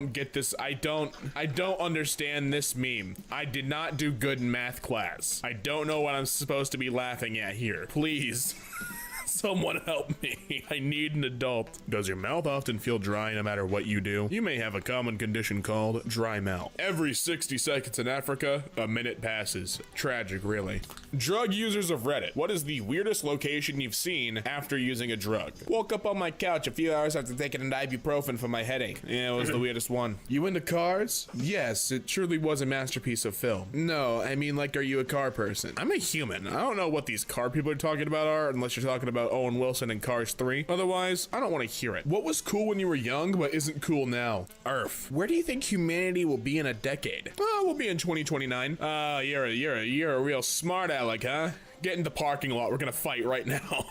get this. I don't understand this meme. I did not do good in math class. I don't know what I'm supposed to be laughing at here. Please. Someone help me. I need an adult. Does your mouth often feel dry no matter what you do? You may have a common condition called dry mouth. Every 60 seconds in Africa, a minute passes. Tragic, really. Drug users of Reddit. What is the weirdest location you've seen after using a drug? Woke up on my couch a few hours after taking an ibuprofen for my headache. Yeah, it was the weirdest one. You into cars? Yes, it truly was a masterpiece of film. No, I mean, like, are you a car person? I'm a human. I don't know what these car people are talking about unless you're talking about Owen Wilson in Cars 3. Otherwise, I don't want to hear it. What was cool when you were young but isn't cool now? Earth. Where do you think humanity will be in a decade? We'll be in 2029. You're a real smart aleck, huh? Get in the parking lot. We're gonna fight right now.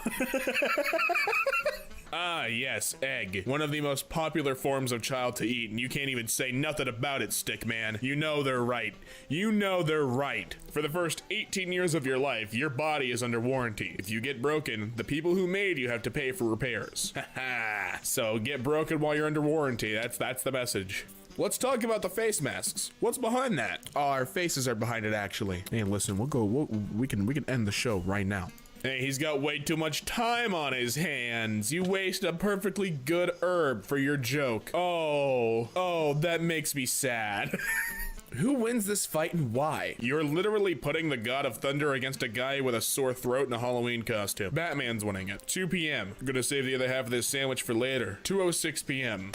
Yes, egg. One of the most popular forms of child to eat, and you can't even say nothing about it, Stickman. You know they're right. You know they're right. For the first 18 years of your life, your body is under warranty. If you get broken, the people who made you have to pay for repairs. Haha. So get broken while you're under warranty. That's the message. Let's talk about the face masks. What's behind that? Oh, our faces are behind it, actually. Hey, listen, we can end the show right now. Hey, he's got way too much time on his hands. You waste a perfectly good herb for your joke. Oh, that makes me sad. Who wins this fight and why? You're literally putting the God of Thunder against a guy with a sore throat and a Halloween costume. Batman's winning it. 2 p.m. Gonna save the other half of this sandwich for later. 2:06 p.m.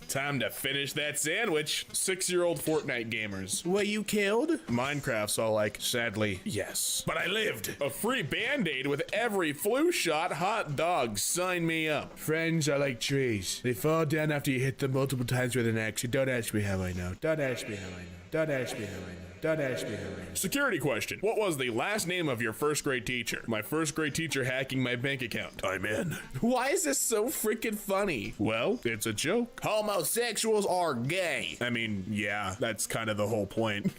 Time to finish that sandwich. 6-year-old Fortnite gamers. Were you killed? Minecraft's all like, sadly, yes. But I lived. A free Band-Aid with every flu shot. Hot dogs, sign me up. Friends are like trees. They fall down after you hit them multiple times with an axe. Don't ask me how I know. Don't ask me how I know. Don't ask me how I know. Don't ask me how I know. Security question. What was the last name of your first grade teacher? My first grade teacher hacking my bank account. I'm in. Why is this so freaking funny? Well, it's a joke. Homosexuals are gay. I mean, yeah, that's kind of the whole point.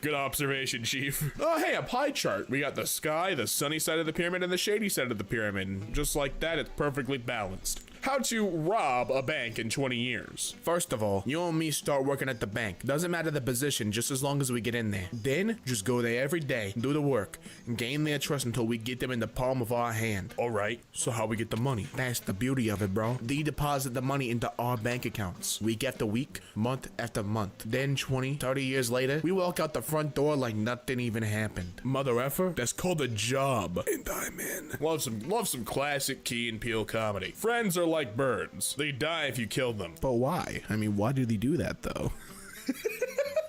Good observation, Chief. Oh, hey, a pie chart. We got the sky, the sunny side of the pyramid, and the shady side of the pyramid. Just like that, it's perfectly balanced. How to rob a bank in 20 years. First of all, you and me start working at the bank. Doesn't matter the position, just as long as we get in there. Then, just go there every day, do the work, and gain their trust until we get them in the palm of our hand. Alright, so how we get the money? That's the beauty of it, bro. They deposit the money into our bank accounts. Week after week, month after month. Then 20, 30 years later, we walk out the front door like nothing even happened. Mother effer? That's called a job. And I'm in. Love some classic Key and Peele comedy. Friends are like birds. They die if you kill them. But why? I mean, why do they do that though?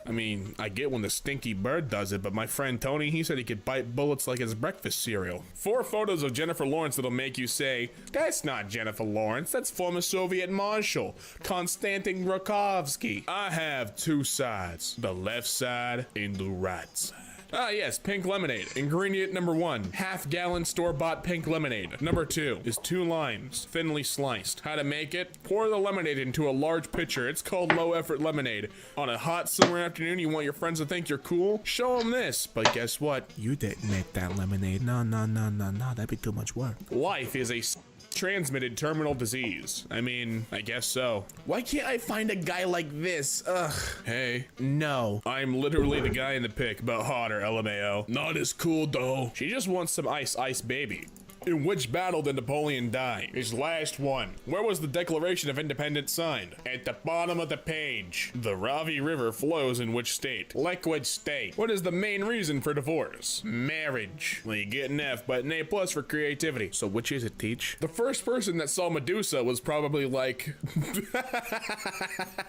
I mean, I get when the stinky bird does it, but my friend Tony, he said he could bite bullets like his breakfast cereal. 4 photos of Jennifer Lawrence that'll make you say, that's not Jennifer Lawrence, that's former Soviet Marshal, Konstantin Rakovsky. I have 2 sides, the left side and the right side. Ah yes, pink lemonade. Ingredient number 1, half-gallon store-bought pink lemonade. Number 2 is 2 limes, thinly sliced. How to make it? Pour the lemonade into a large pitcher. It's called low-effort lemonade. On a hot summer afternoon, you want your friends to think you're cool? Show them this. But guess what? You didn't make that lemonade. No, that'd be too much work. Life is a transmitted terminal disease. I mean, I guess so. Why can't I find a guy like this? Ugh. Hey. No. I'm literally the guy in the pic, but hotter, LMAO. Not as cool, though. She just wants some ice baby. In which battle did Napoleon die? His last one. Where was the Declaration of Independence signed? At the bottom of the page. The Ravi River flows in which state? Liquid state. What is the main reason for divorce? Marriage. Well, you get an F, but an A+ for creativity. So which is it, Teach? The first person that saw Medusa was probably like...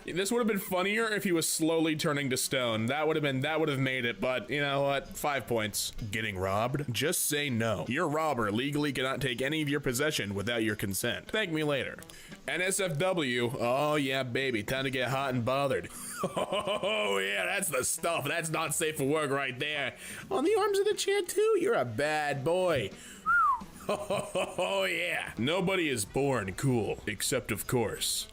This would have been funnier if he was slowly turning to stone. That would have made it, but you know what? 5 points. Getting robbed? Just say no. Your robber legally cannot take any of your possession without your consent. Thank me later. NSFW. Oh yeah, baby. Time to get hot and bothered. Oh yeah, that's the stuff. That's not safe for work right there. On the arms of the chair too. You're a bad boy. Oh yeah. Nobody is born cool, except of course.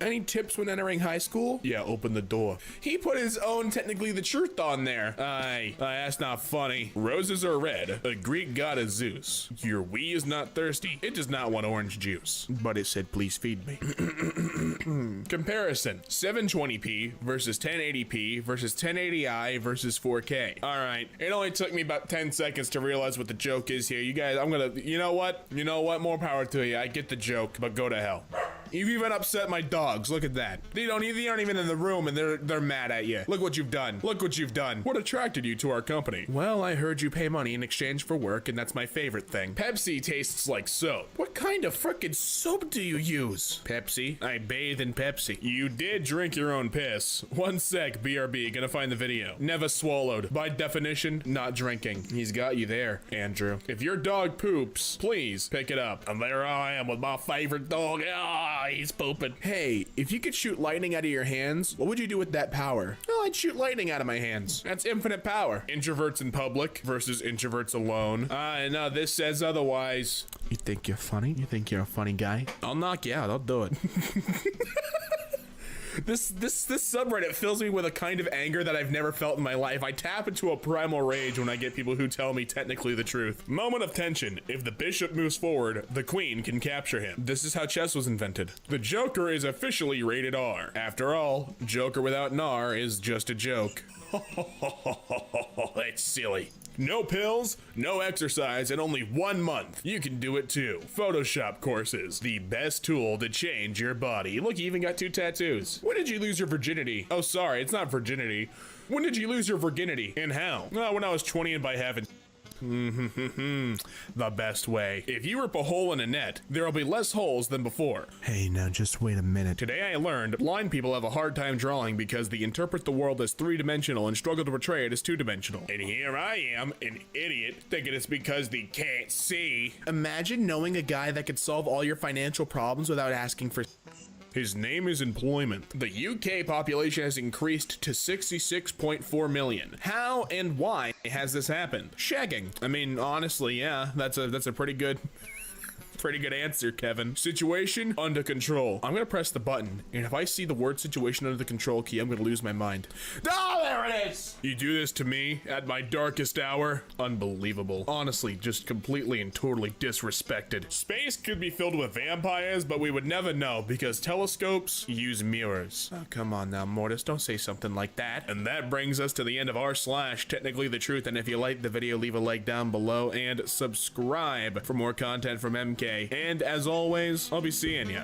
Any tips when entering high school? Yeah, open the door. He put his own technically the truth on there. Aye, that's not funny. Roses are red. A Greek god is Zeus. Your Wii is not thirsty. It does not want orange juice. But it said, please feed me. Comparison. 720p versus 1080p versus 1080i versus 4K. All right, it only took me about 10 seconds to realize what the joke is here. You guys, you know what? More power to you. I get the joke, but go to hell. You've even upset my dogs. Look at that. They aren't even in the room and they're mad at you. Look what you've done. Look what you've done. What attracted you to our company? Well, I heard you pay money in exchange for work, and that's my favorite thing. Pepsi tastes like soap. What kind of frickin' soap do you use? Pepsi. I bathe in Pepsi. You did drink your own piss. One sec, BRB, gonna find the video. Never swallowed. By definition, not drinking. He's got you there, Andrew. If your dog poops, please pick it up. And there I am with my favorite dog. He's pooping. Hey, if you could shoot lightning out of your hands, what would you do with that power? Well, I'd shoot lightning out of my hands. That's infinite power. Introverts in public versus introverts alone. No, this says otherwise. You think you're funny? You think you're a funny guy? I'll knock you out. I'll do it. This subreddit fills me with a kind of anger that I've never felt in my life. I tap into a primal rage when I get people who tell me technically the truth. Moment of tension. If the bishop moves forward, the queen can capture him. This is how chess was invented. The Joker is officially rated R. After all, Joker without an R is just a joke. That's silly. No pills, no exercise, and only 1 month. You can do it too. Photoshop courses, the best tool to change your body. Look, you even got 2 tattoos. When did you lose your virginity? Oh, sorry, it's not virginity. When did you lose your virginity, and how? Oh, when I was 20 and by heaven. The best way. If you rip a hole in a net, there'll be less holes than before. Hey, now just wait a minute. Today I learned blind people have a hard time drawing because they interpret the world as 3-dimensional and struggle to portray it as 2-dimensional. And here I am, an idiot, thinking it's because they can't see. Imagine knowing a guy that could solve all your financial problems without asking for. His name is employment. The UK population has increased to 66.4 million. How and why has this happened? Shagging. I mean, honestly, yeah, that's a pretty good answer, Kevin. Situation under control. I'm gonna press the button, and if I see the word situation under the control key, I'm gonna lose my mind. Oh, there it is! You do this to me at my darkest hour? Unbelievable. Honestly, just completely and totally disrespected. Space could be filled with vampires, but we would never know because telescopes use mirrors. Oh, come on now, Mortis, don't say something like that. And that brings us to the end of r/technically the truth, and if you like the video, leave a like down below and subscribe for more content from MK. And as always, I'll be seeing ya.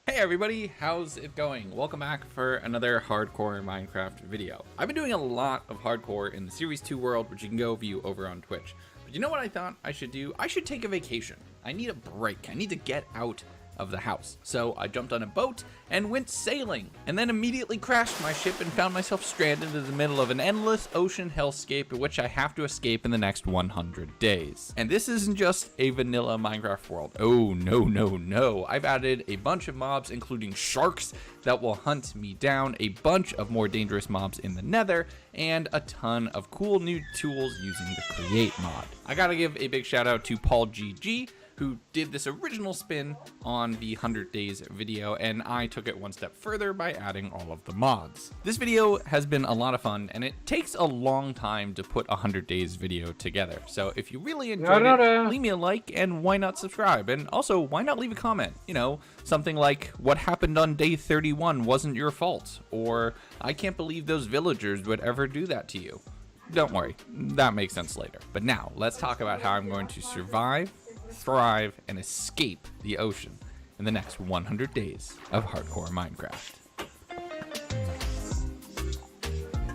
Hey everybody, how's it going? Welcome back for another hardcore Minecraft video. I've been doing a lot of hardcore in the Series 2 world, which you can go view over on Twitch. But you know what I thought I should do? I should take a vacation. I need a break. I need to get out of the house. So I jumped on a boat and went sailing, and then immediately crashed my ship and found myself stranded in the middle of an endless ocean hellscape in which I have to escape in the next 100 days. And this isn't just a vanilla Minecraft world. Oh, no. I've added a bunch of mobs, including sharks that will hunt me down, a bunch of more dangerous mobs in the nether, and a ton of cool new tools using the create mod. I gotta give a big shout out to Paul GG, who did this original spin on the 100 days video, and I took it one step further by adding all of the mods. This video has been a lot of fun, and it takes a long time to put a 100 days video together. So if you really enjoyed it, leave me a like, and why not subscribe? And also, why not leave a comment? You know, something like, what happened on day 31 wasn't your fault, or I can't believe those villagers would ever do that to you. Don't worry, that makes sense later. But now, let's talk about how I'm going to survive, thrive, and escape the ocean in the next 100 days of hardcore Minecraft.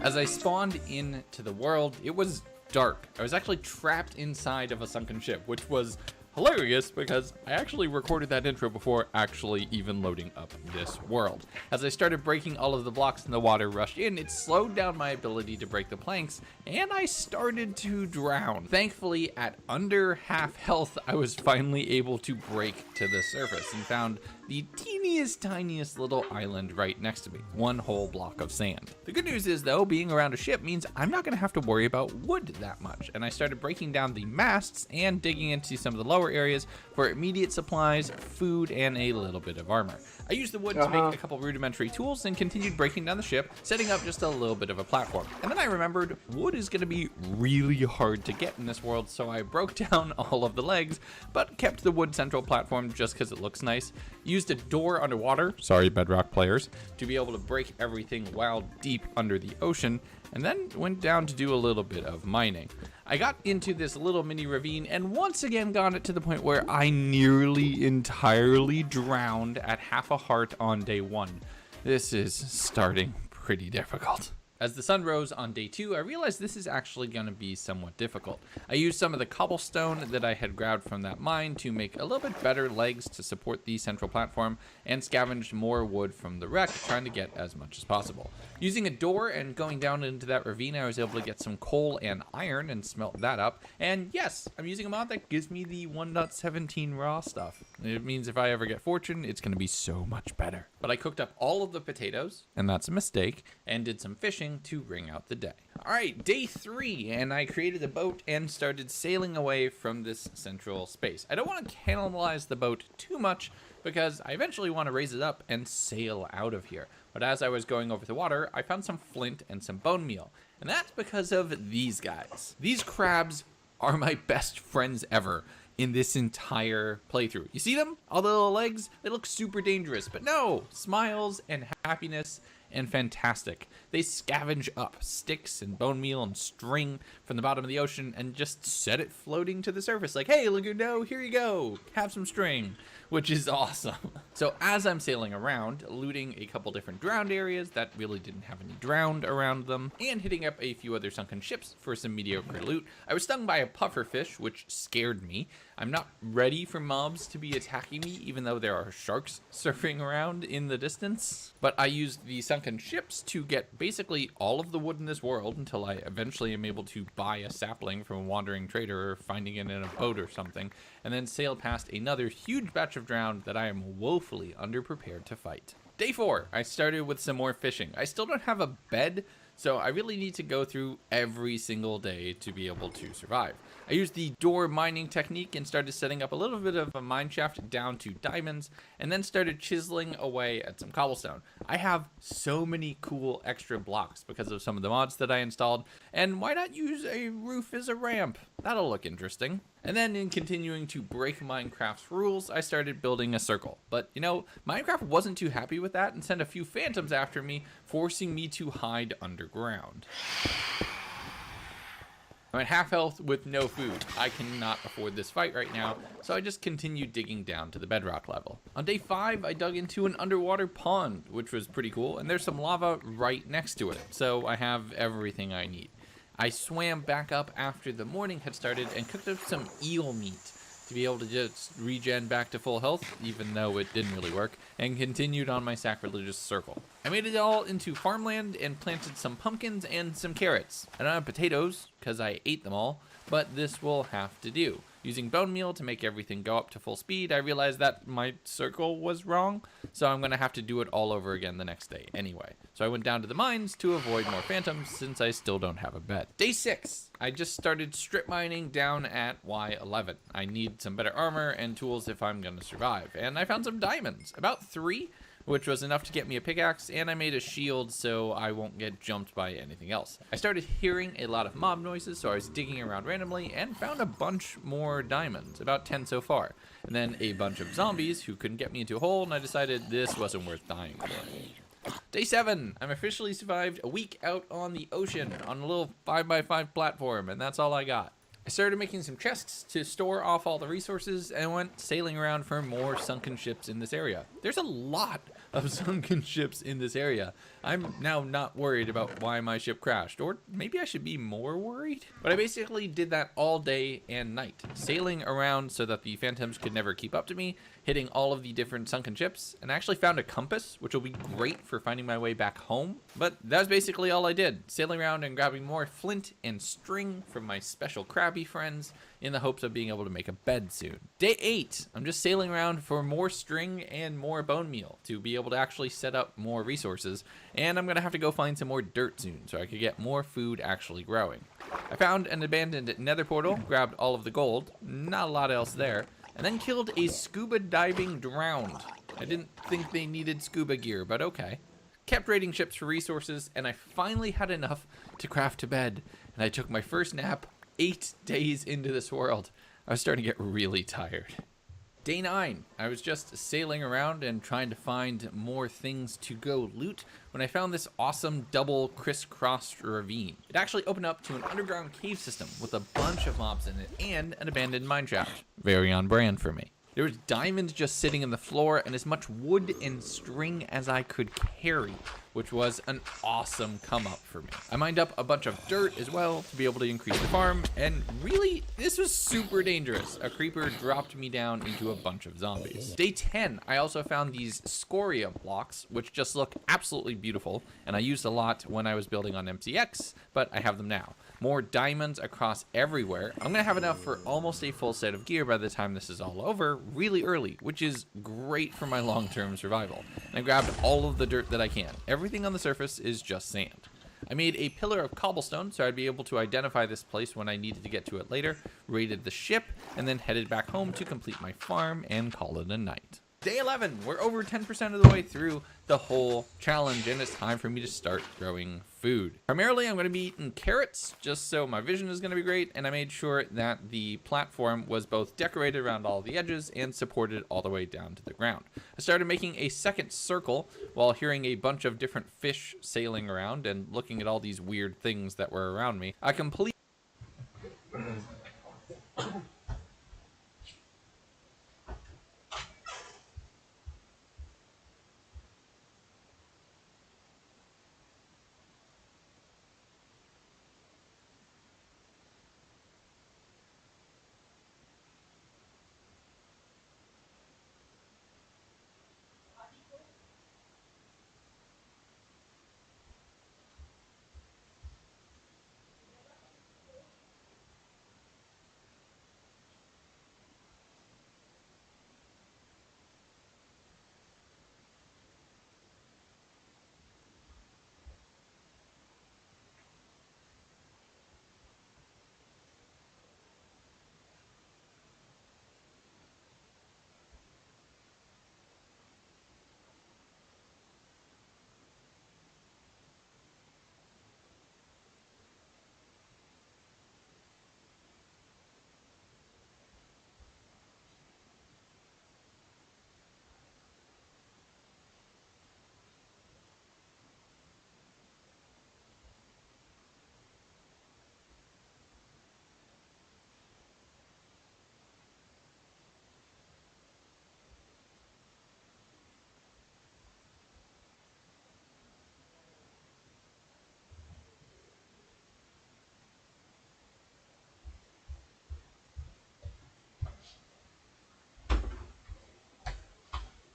As I spawned into the world, it was dark. I was actually trapped inside of a sunken ship, which was hilarious because I actually recorded that intro before actually even loading up this world. As I started breaking all of the blocks and the water rushed in, it slowed down my ability to break the planks, and I started to drown. Thankfully, at under half health, I was finally able to break to the surface and found the teeniest, tiniest little island right next to me, one whole block of sand. The good news is though, being around a ship means I'm not gonna have to worry about wood that much, and I started breaking down the masts and digging into some of the lower areas for immediate supplies, food, and a little bit of armor. I used the wood to make a couple rudimentary tools and continued breaking down the ship, setting up just a little bit of a platform. And then I remembered wood is gonna be really hard to get in this world, so I broke down all of the legs, but kept the wood central platform just because it looks nice. Used a door underwater, sorry Bedrock players, to be able to break everything while deep under the ocean, and then went down to do a little bit of mining. I got into this little mini ravine and once again got it to the point where I nearly entirely drowned at half a heart on day 1. This is starting pretty difficult. As the sun rose on day 2, I realized this is actually going to be somewhat difficult. I used some of the cobblestone that I had grabbed from that mine to make a little bit better legs to support the central platform, and scavenged more wood from the wreck, trying to get as much as possible. Using a door and going down into that ravine, I was able to get some coal and iron and smelt that up. And yes, I'm using a mod that gives me the 1.17 raw stuff. It means if I ever get fortune, it's going to be so much better. But I cooked up all of the potatoes, and that's a mistake, and did some fishing to ring out the day. All right, day 3, and I created a boat and started sailing away from this central space. I don't want to cannibalize the boat too much because I eventually want to raise it up and sail out of here. But as I was going over the water, I found some flint and some bone meal, and that's because of these guys. These crabs are my best friends ever in this entire playthrough. You see them? All the little legs? They look super dangerous, but no, smiles and happiness and fantastic. They scavenge up sticks and bone meal and string from the bottom of the ocean and just set it floating to the surface like, hey, Lagundo, here you go, have some string, which is awesome. So as I'm sailing around, looting a couple different drowned areas that really didn't have any drowned around them, and hitting up a few other sunken ships for some mediocre loot, I was stung by a pufferfish, which scared me. I'm not ready for mobs to be attacking me, even though there are sharks surfing around in the distance. But I used the sunken ships to get basically all of the wood in this world until I eventually am able to buy a sapling from a wandering trader or finding it in a boat or something, and then sail past another huge batch of drowned that I am woefully underprepared to fight. Day 4, I started with some more fishing. I still don't have a bed, so I really need to go through every single day to be able to survive. I used the door mining technique and started setting up a little bit of a mine shaft down to diamonds, and then started chiseling away at some cobblestone. I have so many cool extra blocks because of some of the mods that I installed, and why not use a roof as a ramp? That'll look interesting. And then in continuing to break Minecraft's rules, I started building a circle. But you know, Minecraft wasn't too happy with that and sent a few phantoms after me, forcing me to hide underground. I'm at half health with no food. I cannot afford this fight right now, so I just continued digging down to the bedrock level. On day 5, I dug into an underwater pond, which was pretty cool, and there's some lava right next to it, so I have everything I need. I swam back up after the morning had started and cooked up some eel meat to be able to just regen back to full health, even though it didn't really work, and continued on my sacrilegious circle. I made it all into farmland and planted some pumpkins and some carrots. I don't have potatoes, because I ate them all, but this will have to do. Using bone meal to make everything go up to full speed, I realized that my circle was wrong, so I'm going to have to do it all over again the next day anyway. So I went down to the mines to avoid more phantoms since I still don't have a bed. Day 6, I just started strip mining down at Y11. I need some better armor and tools if I'm going to survive, and I found some diamonds, about 3, which was enough to get me a pickaxe, and I made a shield so I won't get jumped by anything else. I started hearing a lot of mob noises, so I was digging around randomly and found a bunch more diamonds, about 10 so far. And then a bunch of zombies who couldn't get me into a hole, and I decided this wasn't worth dying for. Day 7, I'm officially survived a week out on the ocean on a little 5x5 platform, and that's all I got. I started making some chests to store off all the resources and went sailing around for more sunken ships in this area. There's a lot of sunken ships in this area. I'm now not worried about why my ship crashed, or maybe I should be more worried. But I basically did that all day and night, sailing around so that the phantoms could never keep up to me, hitting all of the different sunken ships, and I actually found a compass, which will be great for finding my way back home. But that was basically all I did, sailing around and grabbing more flint and string from my special crabby friends in the hopes of being able to make a bed soon. Day 8, I'm just sailing around for more string and more bone meal to be able to actually set up more resources, and I'm gonna have to go find some more dirt soon so I could get more food actually growing. I found an abandoned nether portal, grabbed all of the gold, not a lot else there, and then killed a scuba diving drowned. I didn't think they needed scuba gear, but okay. Kept raiding ships for resources, and I finally had enough to craft to bed, and I took my first nap 8 days into this world. I was starting to get really tired. Day 9, I was just sailing around and trying to find more things to go loot when I found this awesome double crisscrossed ravine. It actually opened up to an underground cave system with a bunch of mobs in it and an abandoned mineshaft. Very on brand for me. There was diamonds just sitting in the floor and as much wood and string as I could carry, which was an awesome come up for me. I mined up a bunch of dirt as well to be able to increase the farm, and really, this was super dangerous. A creeper dropped me down into a bunch of zombies. Day 10, I also found these scoria blocks, which just look absolutely beautiful, and I used a lot when I was building on MCX, but I have them now. More diamonds across everywhere. I'm gonna have enough for almost a full set of gear by the time this is all over, really early, which is great for my long-term survival. And I grabbed all of the dirt that I can. Everything on the surface is just sand. I made a pillar of cobblestone so I'd be able to identify this place when I needed to get to it later, raided the ship, and then headed back home to complete my farm and call it a night. Day 11, we're over 10% of the way through the whole challenge, and it's time for me to start growing food. Primarily, I'm going to be eating carrots, just so my vision is going to be great, and I made sure that the platform was both decorated around all the edges and supported all the way down to the ground. I started making a second circle while hearing a bunch of different fish sailing around and looking at all these weird things that were around me. I completely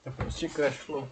To prostě crashflow.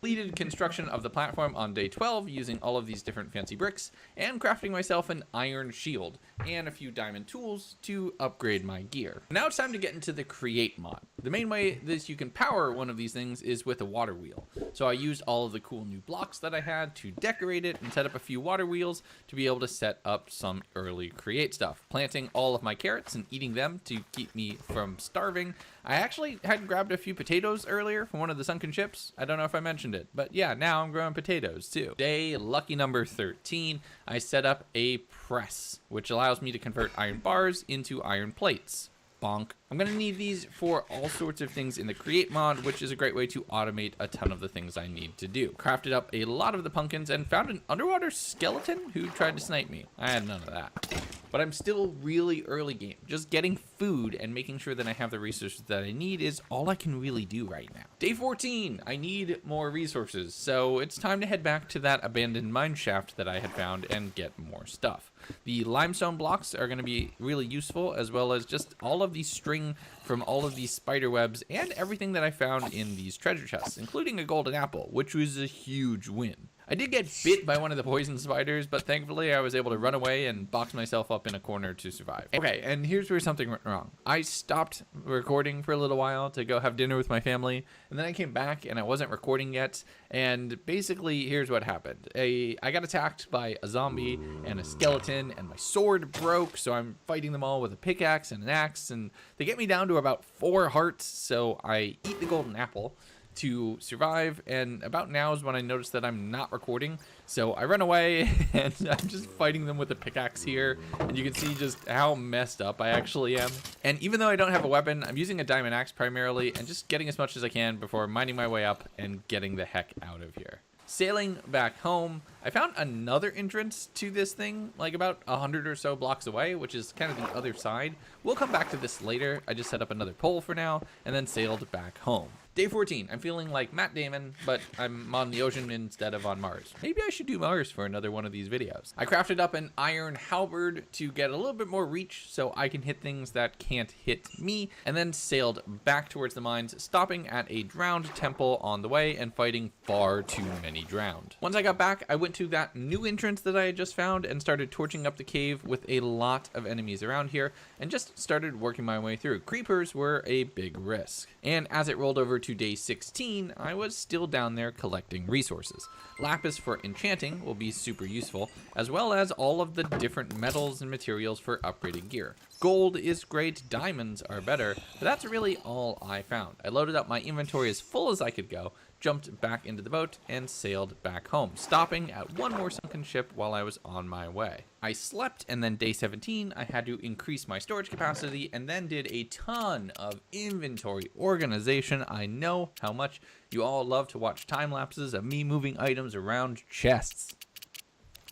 completed construction of the platform on day 12 using all of these different fancy bricks and crafting myself an iron shield and a few diamond tools to upgrade my gear. Now it's time to get into the create mod. The main way that you can power one of these things is with a water wheel. So I used all of the cool new blocks that I had to decorate it and set up a few water wheels to be able to set up some early create stuff. Planting all of my carrots and eating them to keep me from starving. I actually had grabbed a few potatoes earlier from one of the sunken ships. I don't know if I mentioned it, but yeah, now I'm growing potatoes too. Day lucky number 13, I set up a press, which allows me to convert iron bars into iron plates. Bonk. I'm gonna need these for all sorts of things in the create mod, which is a great way to automate a ton of the things I need to do. Crafted up a lot of the pumpkins and found an underwater skeleton who tried to snipe me. I had none of that. But I'm still really early game. Just getting food and making sure that I have the resources that I need is all I can really do right now. Day 14, I need more resources, so it's time to head back to that abandoned mine shaft that I had found and get more stuff. The limestone blocks are going to be really useful, as well as just all of the string from all of these spider webs and everything that I found in these treasure chests, including a golden apple, which was a huge win. I did get bit by one of the poison spiders, but thankfully I was able to run away and box myself up in a corner to survive. Okay, and here's where something went wrong. I stopped recording for a little while to go have dinner with my family, and then I came back and I wasn't recording yet, and basically here's what happened. I got attacked by a zombie and a skeleton, and my sword broke, so I'm fighting them all with a pickaxe and an axe, and they get me down to about 4 hearts, so I eat the golden apple to survive, and about now is when I notice that I'm not recording, so I run away and I'm just fighting them with a pickaxe here, and you can see just how messed up I actually am. And even though I don't have a weapon, I'm using a diamond axe primarily and just getting as much as I can before mining my way up and getting the heck out of here. Sailing back home, I found another entrance to this thing, like about 100 or so blocks away, which is kind of the other side. We'll come back to this later. I just set up another pole for now and then sailed back home. Day 14, I'm feeling like Matt Damon, but I'm on the ocean instead of on Mars. Maybe I should do Mars for another one of these videos. I crafted up an iron halberd to get a little bit more reach so I can hit things that can't hit me, and then sailed back towards the mines, stopping at a drowned temple on the way and fighting far too many drowned. Once I got back, I went to that new entrance that I had just found and started torching up the cave with a lot of enemies around here and just started working my way through. Creepers were a big risk. And as it rolled over to day 16, I was still down there collecting resources. Lapis for enchanting will be super useful, as well as all of the different metals and materials for upgrading gear. Gold is great, diamonds are better, but that's really all I found. I loaded up my inventory as full as I could go, jumped back into the boat, and sailed back home, stopping at one more sunken ship while I was on my way. I slept, and then day 17, I had to increase my storage capacity, and then did a ton of inventory organization. I know how much you all love to watch time lapses of me moving items around chests.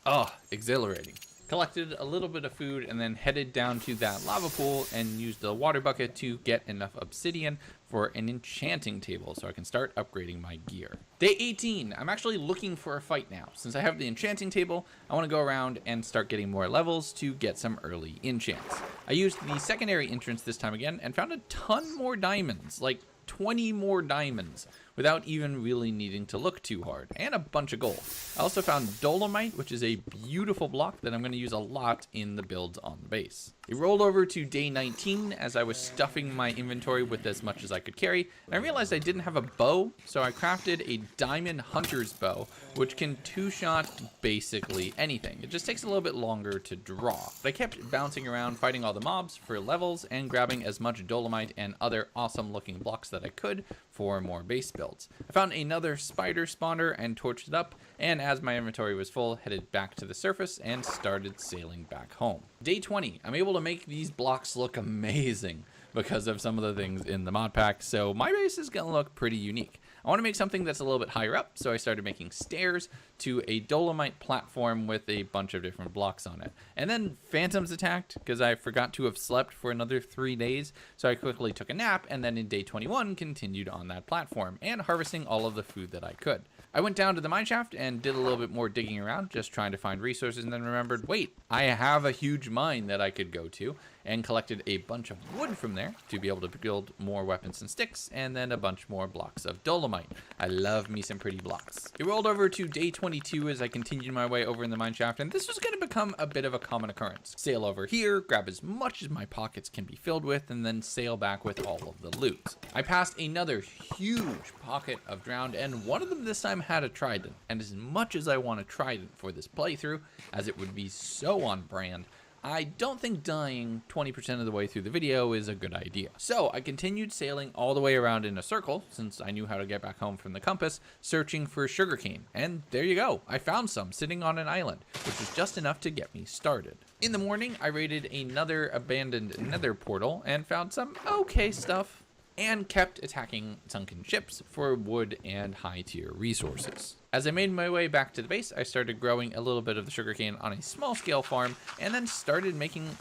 Oh, exhilarating. Collected a little bit of food and then headed down to that lava pool and used the water bucket to get enough obsidian for an enchanting table so I can start upgrading my gear. Day 18, I'm actually looking for a fight now. Since I have the enchanting table, I want to go around and start getting more levels to get some early enchants. I used the secondary entrance this time again and found a ton more diamonds, like 20 more diamonds, without even really needing to look too hard, and a bunch of gold. I also found dolomite, which is a beautiful block that I'm going to use a lot in the builds on the base. It rolled over to day 19 as I was stuffing my inventory with as much as I could carry, and I realized I didn't have a bow, so I crafted a diamond hunter's bow, which can two-shot basically anything. It just takes a little bit longer to draw. But I kept bouncing around fighting all the mobs for levels and grabbing as much dolomite and other awesome looking blocks that I could for more base builds. I found another spider spawner and torched it up, and as my inventory was full, headed back to the surface and started sailing back home. Day 20, I'm able to make these blocks look amazing because of some of the things in the mod pack, so my base is gonna look pretty unique. I want to make something that's a little bit higher up, so I started making stairs to a dolomite platform with a bunch of different blocks on it. And then phantoms attacked because I forgot to have slept for another 3 days, so I quickly took a nap, and then in day 21 continued on that platform and harvesting all of the food that I could. I went down to the mineshaft and did a little bit more digging around, just trying to find resources, and then remembered, wait, I have a huge mine that I could go to, and collected a bunch of wood from there to be able to build more weapons and sticks, and then a bunch more blocks of dolomite. I love me some pretty blocks. It rolled over to day 22 as I continued my way over in the mineshaft, and this was going to become a bit of a common occurrence. Sail over here, grab as much as my pockets can be filled with, and then sail back with all of the loot. I passed another huge pocket of drowned, and one of them this time had a trident, and as much as I want a trident for this playthrough, as it would be so on brand, I don't think dying 20% of the way through the video is a good idea. So I continued sailing all the way around in a circle, since I knew how to get back home from the compass, searching for sugarcane. And there you go, I found some sitting on an island, which was just enough to get me started. In the morning, I raided another abandoned nether portal and found some okay stuff. and kept attacking sunken ships for wood and high tier resources. As I made my way back to the base, I started growing a little bit of the sugarcane on a small scale farm, and then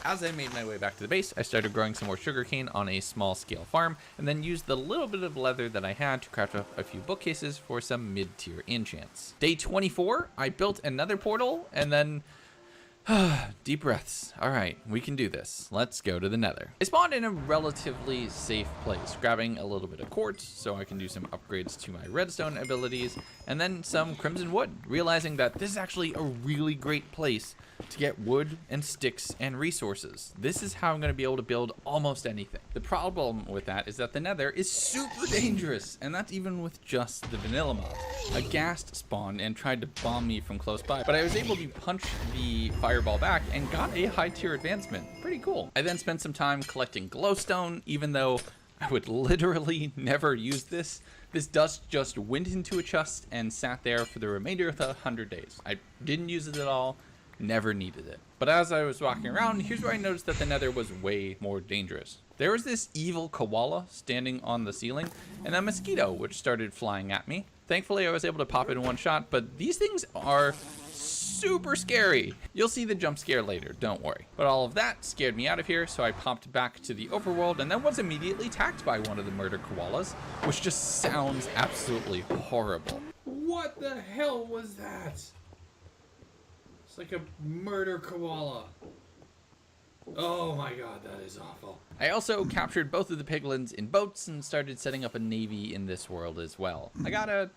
as I made my way back to the base, I started growing some more sugarcane on a small scale farm, and then used the little bit of leather that I had to craft up a few bookcases for some mid-tier enchants. Day 24, I built another portal, and then deep breaths. All right, we can do this. Let's go to the Nether. I spawned in a relatively safe place, grabbing a little bit of quartz so I can do some upgrades to my redstone abilities, and then some crimson wood, realizing that this is actually a really great place to get wood and sticks and resources. This is how I'm going to be able to build almost anything. The problem with that is that the Nether is super dangerous, and that's even with just the vanilla mod. A ghast spawned and tried to bomb me from close by, but I was able to punch the fireball back and got a high tier advancement. Pretty cool. I then spent some time collecting glowstone, even though I would literally never use this. This dust just went into a chest and sat there for the remainder of the 100 days. I didn't use it at all. Never needed it. But as I was walking around, here's where I noticed that the Nether was way more dangerous. There was this evil koala standing on the ceiling, and a mosquito which started flying at me. Thankfully, I was able to pop it in one shot, but these things are super scary. You'll see the jump scare later, don't worry. But all of that scared me out of here, so I popped back to the overworld and then was immediately attacked by one of the murder koalas, which just sounds absolutely horrible. What the hell was that? It's like a murder koala. Oh my god, that is awful. I also captured both of the piglins in boats and started setting up a navy in this world as well. I gotta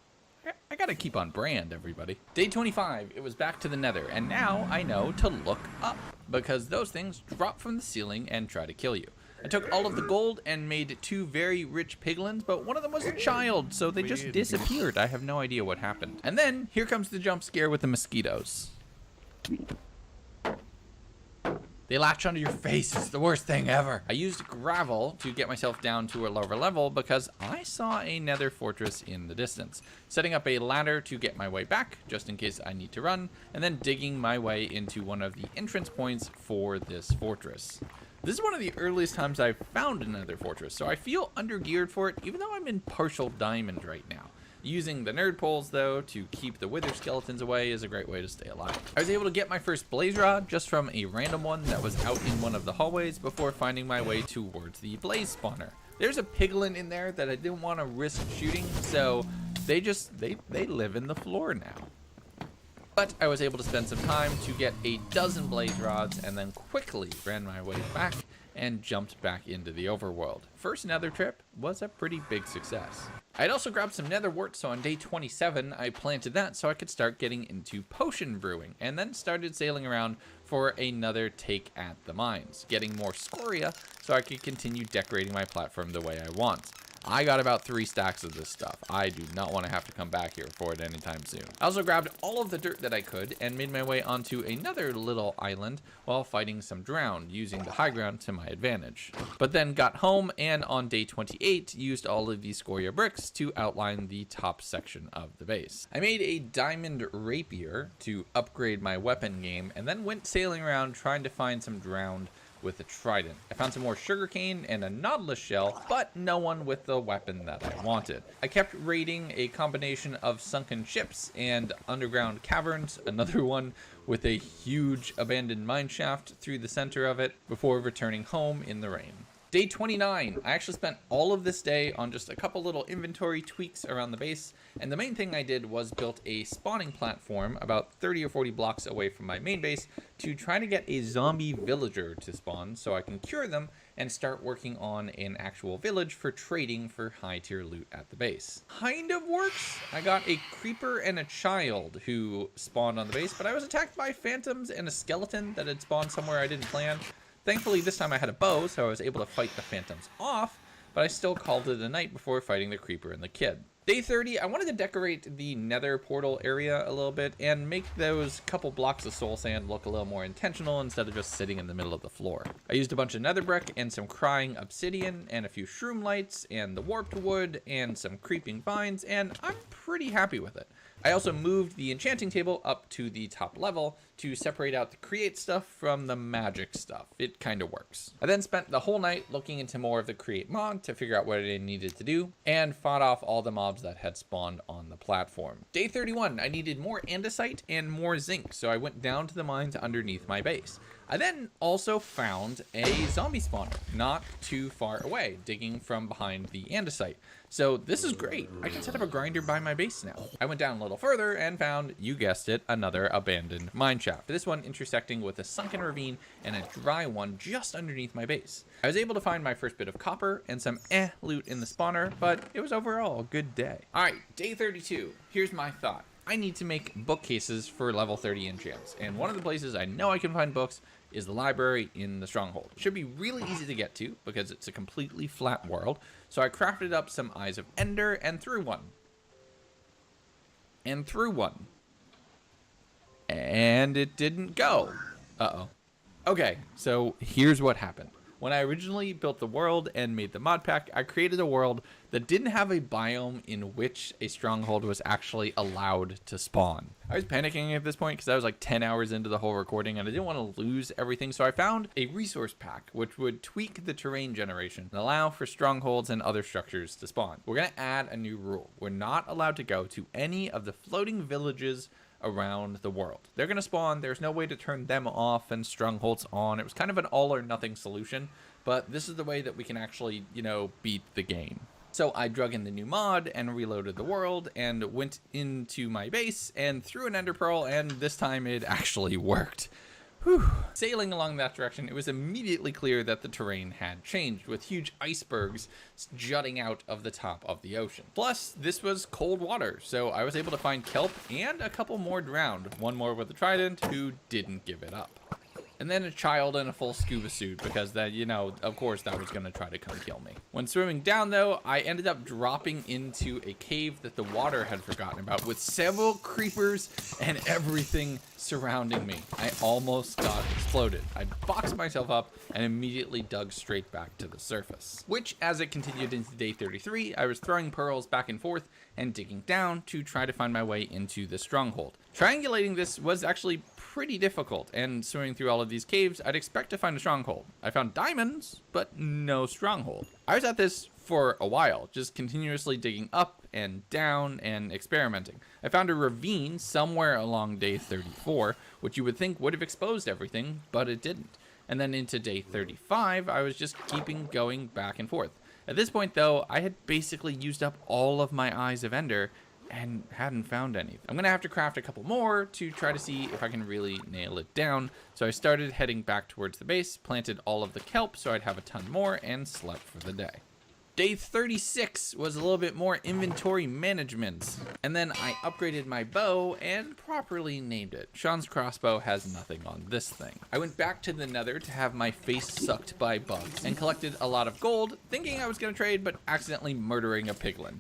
keep on brand, everybody. Day 25, it was back to the Nether, and now I know to look up, because those things drop from the ceiling and try to kill you. I took all of the gold and made 2 very rich piglins, but one of them was a child, so they just disappeared. I have no idea what happened. And then, here comes the jump scare with the mosquitoes. They latch onto your face. It's the worst thing ever. I used gravel to get myself down to a lower level because I saw a nether fortress in the distance. Setting up a ladder to get my way back, just in case I need to run, and then digging my way into one of the entrance points for this fortress. This is one of the earliest times I've found a nether fortress, so I feel undergeared for it, even though I'm in partial diamond right now. Using the nerd poles, though, to keep the wither skeletons away is a great way to stay alive. I was able to get my first blaze rod just from a random one that was out in one of the hallways before finding my way towards the blaze spawner. There's a piglin in there that I didn't want to risk shooting, so they live in the floor now. But I was able to spend some time to get a dozen blaze rods and then quickly ran my way back and jumped back into the overworld. First nether trip was a pretty big success. I'd also grabbed some nether wart, so on day 27 I planted that so I could start getting into potion brewing, and then started sailing around for another take at the mines, getting more scoria so I could continue decorating my platform the way I want. I got about 3 stacks of this stuff. I do not want to have to come back here for it anytime soon. I also grabbed all of the dirt that I could and made my way onto another little island while fighting some drowned, using the high ground to my advantage. But then got home and on day 28 used all of these scoria bricks to outline the top section of the base. I made a diamond rapier to upgrade my weapon game and then went sailing around trying to find some drowned with a trident. I found some more sugarcane and a nautilus shell, but no one with the weapon that I wanted. I kept raiding a combination of sunken ships and underground caverns, another one with a huge abandoned mine shaft through the center of it, before returning home in the rain. Day 29, I actually spent all of this day on just a couple little inventory tweaks around the base, and the main thing I did was built a spawning platform about 30 or 40 blocks away from my main base to try to get a zombie villager to spawn so I can cure them and start working on an actual village for trading for high tier loot at the base. Kind of works. I got a creeper and a child who spawned on the base, but I was attacked by phantoms and a skeleton that had spawned somewhere I didn't plan. Thankfully, this time I had a bow, so I was able to fight the phantoms off, but I still called it a night before fighting the creeper and the kid. Day 30, I wanted to decorate the nether portal area a little bit and make those couple blocks of soul sand look a little more intentional instead of just sitting in the middle of the floor. I used a bunch of nether brick and some crying obsidian and a few shroom lights and the warped wood and some creeping vines, and I'm pretty happy with it. I also moved the enchanting table up to the top level to separate out the create stuff from the magic stuff. It kind of works. I then spent the whole night looking into more of the create mod to figure out what it needed to do, and fought off all the mobs that had spawned on the platform. Day 31, I needed more andesite and more zinc, so I went down to the mines underneath my base. I then also found a zombie spawner not too far away, digging from behind the andesite. So this is great. I can set up a grinder by my base now. I went down a little further and found, you guessed it, another abandoned mine shaft. This one intersecting with a sunken ravine and a dry one just underneath my base. I was able to find my first bit of copper and some loot in the spawner, but it was overall a good day. All right, day 32. Here's my thought. I need to make bookcases for level 30 enchants, and one of the places I know I can find books is the library in the stronghold. It should be really easy to get to because it's a completely flat world. So I crafted up some Eyes of Ender and threw one. And it didn't go. Uh-oh. Okay, so here's what happened. When I originally built the world and made the mod pack, I created a world that didn't have a biome in which a stronghold was actually allowed to spawn. I was panicking at this point because I was like 10 hours into the whole recording and I didn't want to lose everything, so I found a resource pack which would tweak the terrain generation and allow for strongholds and other structures to spawn. We're going to add a new rule. We're not allowed to go to any of the floating villages around the world. They're going to spawn. There's no way to turn them off and strongholds on. It was kind of an all or nothing solution, but this is the way that we can actually, beat the game. So I drug in the new mod and reloaded the world and went into my base and threw an ender pearl, and this time it actually worked. Whew. Sailing along that direction, it was immediately clear that the terrain had changed, with huge icebergs jutting out of the top of the ocean. Plus, this was cold water, so I was able to find kelp and a couple more drowned, one more with a trident who didn't give it up. And then a child in a full scuba suit, because that, of course that was gonna try to come kill me. When swimming down though, I ended up dropping into a cave that the water had forgotten about, with several creepers and everything surrounding me. I almost got exploded. I boxed myself up and immediately dug straight back to the surface. Which, as it continued into day 33, I was throwing pearls back and forth and digging down to try to find my way into the stronghold. Triangulating this was actually pretty difficult, and swimming through all of these caves, I'd expect to find a stronghold. I found diamonds, but no stronghold. I was at this for a while, just continuously digging up and down and experimenting. I found a ravine somewhere along day 34, which you would think would have exposed everything, but it didn't. And then into day 35, I was just keeping going back and forth. At this point though, I had basically used up all of my Eyes of Ender and hadn't found anything. I'm gonna have to craft a couple more to try to see if I can really nail it down. So I started heading back towards the base, planted all of the kelp so I'd have a ton more, and slept for the day. Day 36 was a little bit more inventory management, and then I upgraded my bow and properly named it. Sean's crossbow has nothing on this thing. I went back to the nether to have my face sucked by bugs and collected a lot of gold, thinking I was gonna trade, but accidentally murdering a piglin.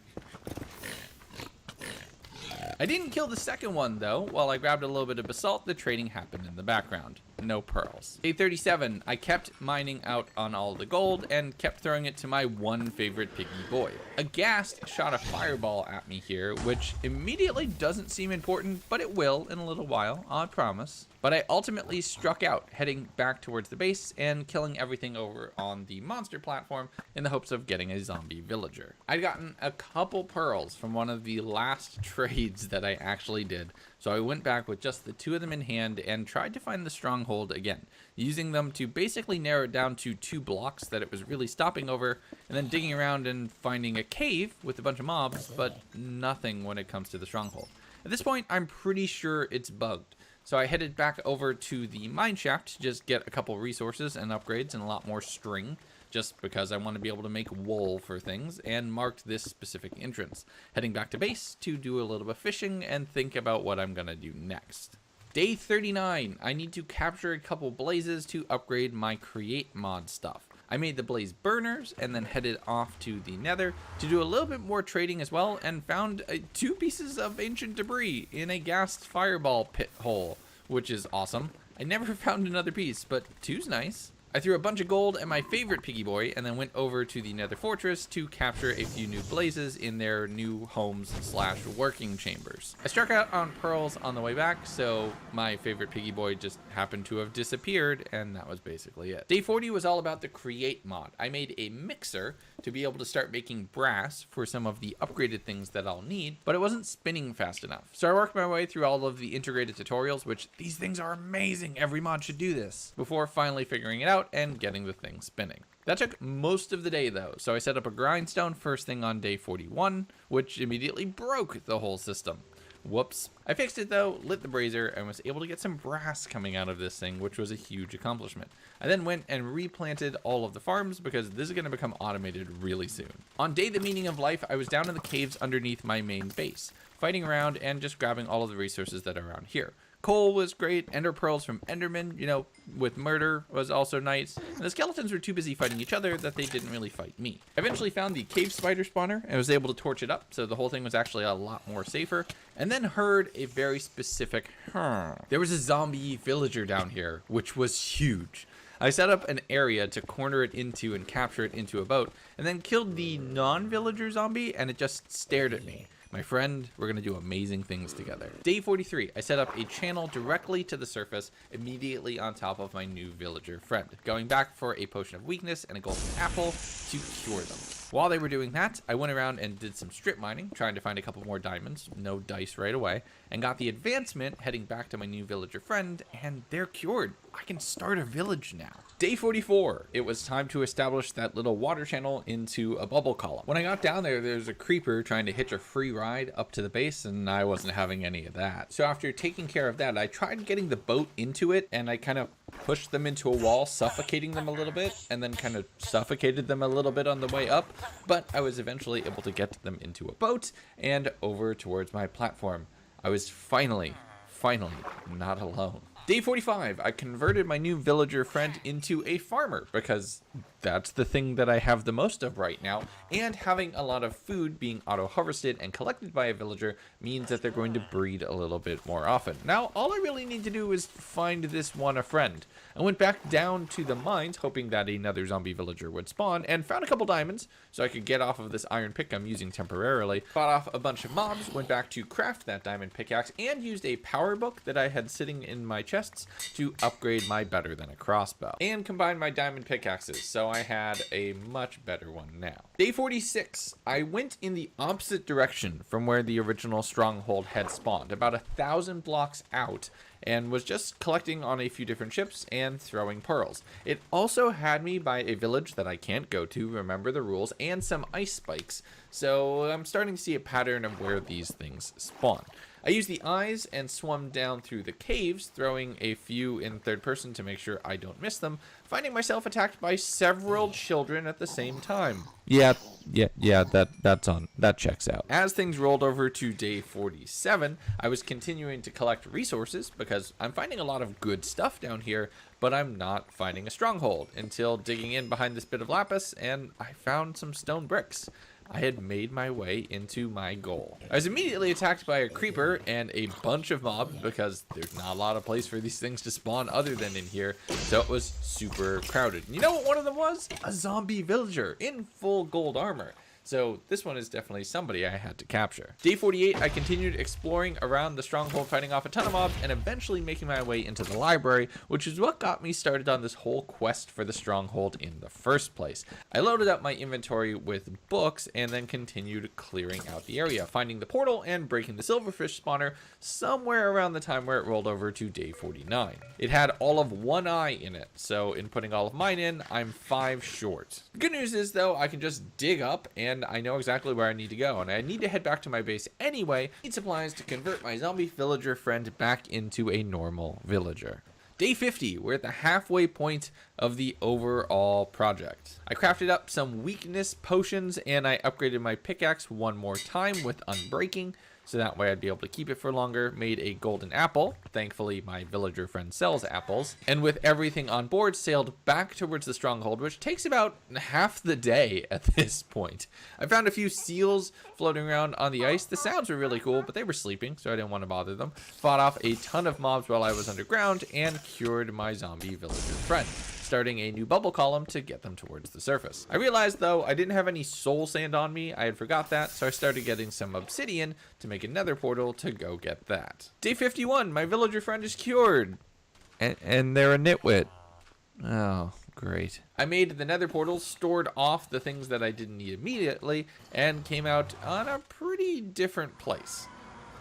I didn't kill the second one though. While I grabbed a little bit of basalt, the trading happened in the background. No pearls. Day 37, I kept mining out on all the gold and kept throwing it to my one favorite piggy boy. A ghast shot a fireball at me here, which immediately doesn't seem important, but it will in a little while, I promise. But I ultimately struck out, heading back towards the base and killing everything over on the monster platform in the hopes of getting a zombie villager. I'd gotten a couple pearls from one of the last trades that I actually did, so I went back with just the two of them in hand and tried to find the stronghold again, using them to basically narrow it down to 2 blocks that it was really stopping over, and then digging around and finding a cave with a bunch of mobs, but nothing when it comes to the stronghold. At this point, I'm pretty sure it's bugged. So I headed back over to the mine shaft to just get a couple resources and upgrades and a lot more string, just because I want to be able to make wool for things, and marked this specific entrance. Heading back to base to do a little bit of fishing and think about what I'm gonna do next. Day 39, I need to capture a couple blazes to upgrade my create mod stuff. I made the blaze burners and then headed off to the nether to do a little bit more trading as well, and found 2 pieces of ancient debris in a ghast fireball pit hole, which is awesome. I never found another piece, but 2's nice. I threw a bunch of gold at my favorite piggy boy and then went over to the Nether Fortress to capture a few new blazes in their new homes slash working chambers. I struck out on pearls on the way back, so my favorite piggy boy just happened to have disappeared, and that was basically it. Day 40 was all about the create mod. I made a mixer to be able to start making brass for some of the upgraded things that I'll need, but it wasn't spinning fast enough. So I worked my way through all of the integrated tutorials, which these things are amazing. Every mod should do this, before finally figuring it out and getting the thing spinning. That took most of the day though, so I set up a grindstone first thing on day 41, which immediately broke the whole system. Whoops. I fixed it though, lit the brazier, and was able to get some brass coming out of this thing, which was a huge accomplishment. I then went and replanted all of the farms because this is going to become automated really soon. On day the meaning of life, I was down in the caves underneath my main base, fighting around and just grabbing all of the resources that are around here. Coal was great, ender pearls from Enderman, you know, with murder was also nice, and the skeletons were too busy fighting each other that they didn't really fight me. I eventually found the cave spider spawner and was able to torch it up, so the whole thing was actually a lot more safer, and then heard a very specific There was a zombie villager down here, which was huge. I set up an area to corner it into and capture it into a boat, and then killed the non-villager zombie, and it just stared at me. My friend, we're gonna do amazing things together. Day 43, I set up a channel directly to the surface, immediately on top of my new villager friend, going back for a potion of weakness and a golden apple to cure them. While they were doing that, I went around and did some strip mining, trying to find a couple more diamonds, no dice right away, and got the advancement heading back to my new villager friend, and they're cured. I can start a village now. Day 44, it was time to establish that little water channel into a bubble column. When I got down there, there's a creeper trying to hitch a free ride up to the base, and I wasn't having any of that. So after taking care of that, I tried getting the boat into it, and I kind of pushed them into a wall, suffocating them a little bit, and then kind of suffocated them a little bit on the way up, but I was eventually able to get them into a boat and over towards my platform. I was finally not alone. Day 45, I converted my new villager friend into a farmer because that's the thing that I have the most of right now, and having a lot of food being auto-harvested and collected by a villager means that they're going to breed a little bit more often. Now, all I really need to do is find this one a friend. I went back down to the mines hoping that another zombie villager would spawn, and found a couple diamonds so I could get off of this iron pick I'm using temporarily. Fought off a bunch of mobs, went back to craft that diamond pickaxe, and used a power book that I had sitting in my chests to upgrade my better than a crossbow, and combined my diamond pickaxes, so I had a much better one now. Day 46, I went in the opposite direction from where the original stronghold had spawned, about 1,000 blocks out, and was just collecting on a few different ships and throwing pearls. It also had me by a village that I can't go to, remember the rules, and some ice spikes, so I'm starting to see a pattern of where these things spawn. I used the eyes and swum down through the caves, throwing a few in third person to make sure I don't miss them, finding myself attacked by several children at the same time. Yeah, that checks out. As things rolled over to day 47, I was continuing to collect resources because I'm finding a lot of good stuff down here, but I'm not finding a stronghold until digging in behind this bit of lapis, and I found some stone bricks. I had made my way into my goal. I was immediately attacked by a creeper and a bunch of mobs because there's not a lot of place for these things to spawn other than in here, so it was super crowded. And you know what one of them was? A zombie villager in full gold armor. So this one is definitely somebody I had to capture. Day 48, I continued exploring around the stronghold, fighting off a ton of mobs, and eventually making my way into the library, which is what got me started on this whole quest for the stronghold in the first place. I loaded up my inventory with books and then continued clearing out the area, finding the portal and breaking the silverfish spawner somewhere around the time where it rolled over to day 49. It had all of one eye in it, so in putting all of mine in, I'm 5 short. The good news is though, I can just dig up and I know exactly where I need to go, and I need to head back to my base anyway. I need supplies to convert my zombie villager friend back into a normal villager. Day 50, we're at the halfway point of the overall project. I crafted up some weakness potions and I upgraded my pickaxe one more time with unbreaking, so that way I'd be able to keep it for longer. Made a golden apple. Thankfully, my villager friend sells apples. And with everything on board, sailed back towards the stronghold, which takes about half the day at this point. I found a few seals floating around on the ice. The sounds were really cool, but they were sleeping, so I didn't want to bother them. Fought off a ton of mobs while I was underground, and cured my zombie villager friend. starting a new bubble column to get them towards the surface. I realized though I didn't have any soul sand on me. I had forgot that, so I started getting some obsidian to make another portal to go get that. Day 51, my villager friend is cured. And they're a nitwit. Oh, great. I made the nether portal, stored off the things that I didn't need immediately, and came out on a pretty different place.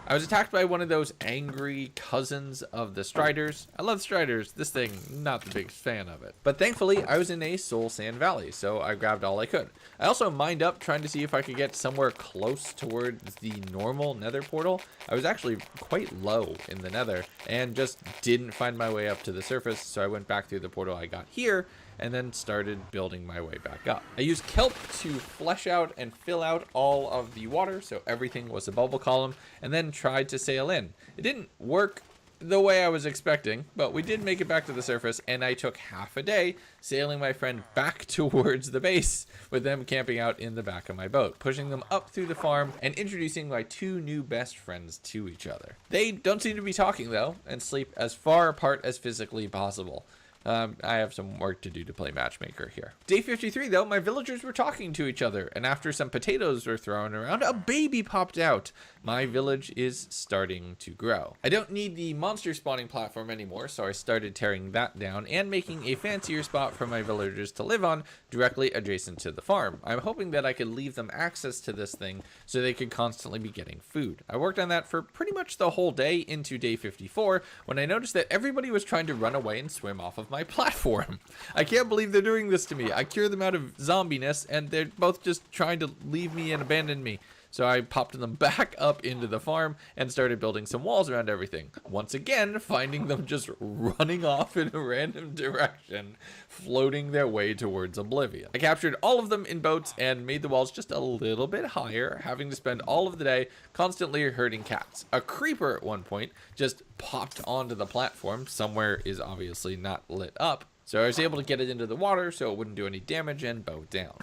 I was attacked by one of those angry cousins of the Striders. I love Striders. This thing, not the biggest fan of it. But thankfully, I was in a soul sand valley, so I grabbed all I could. I also mined up trying to see if I could get somewhere close towards the normal nether portal. I was actually quite low in the nether and just didn't find my way up to the surface, so I went back through the portal I got here and then started building my way back up. I used kelp to flesh out and fill out all of the water so everything was a bubble column, and then tried to sail in. It didn't work the way I was expecting, but we did make it back to the surface, and I took half a day sailing my friend back towards the base with them camping out in the back of my boat, pushing them up through the farm and introducing my two new best friends to each other. They don't seem to be talking though, and sleep as far apart as physically possible. I have some work to do to play matchmaker here. Day 53 though, my villagers were talking to each other, and after some potatoes were thrown around, a baby popped out. My village is starting to grow. I don't need the monster spawning platform anymore, so I started tearing that down and making a fancier spot for my villagers to live on directly adjacent to the farm. I'm hoping that I could leave them access to this thing so they could constantly be getting food. I worked on that for pretty much the whole day into day 54 when I noticed that everybody was trying to run away and swim off of my platform. I can't believe they're doing this to me. I cure them out of zombiness and they're both just trying to leave me and abandon me. So I popped them back up into the farm and started building some walls around everything. Once again, finding them just running off in a random direction, floating their way towards oblivion. I captured all of them in boats and made the walls just a little bit higher, having to spend all of the day constantly herding cats. A creeper at one point just popped onto the platform. Somewhere is obviously not lit up, so I was able to get it into the water so it wouldn't do any damage and bow down.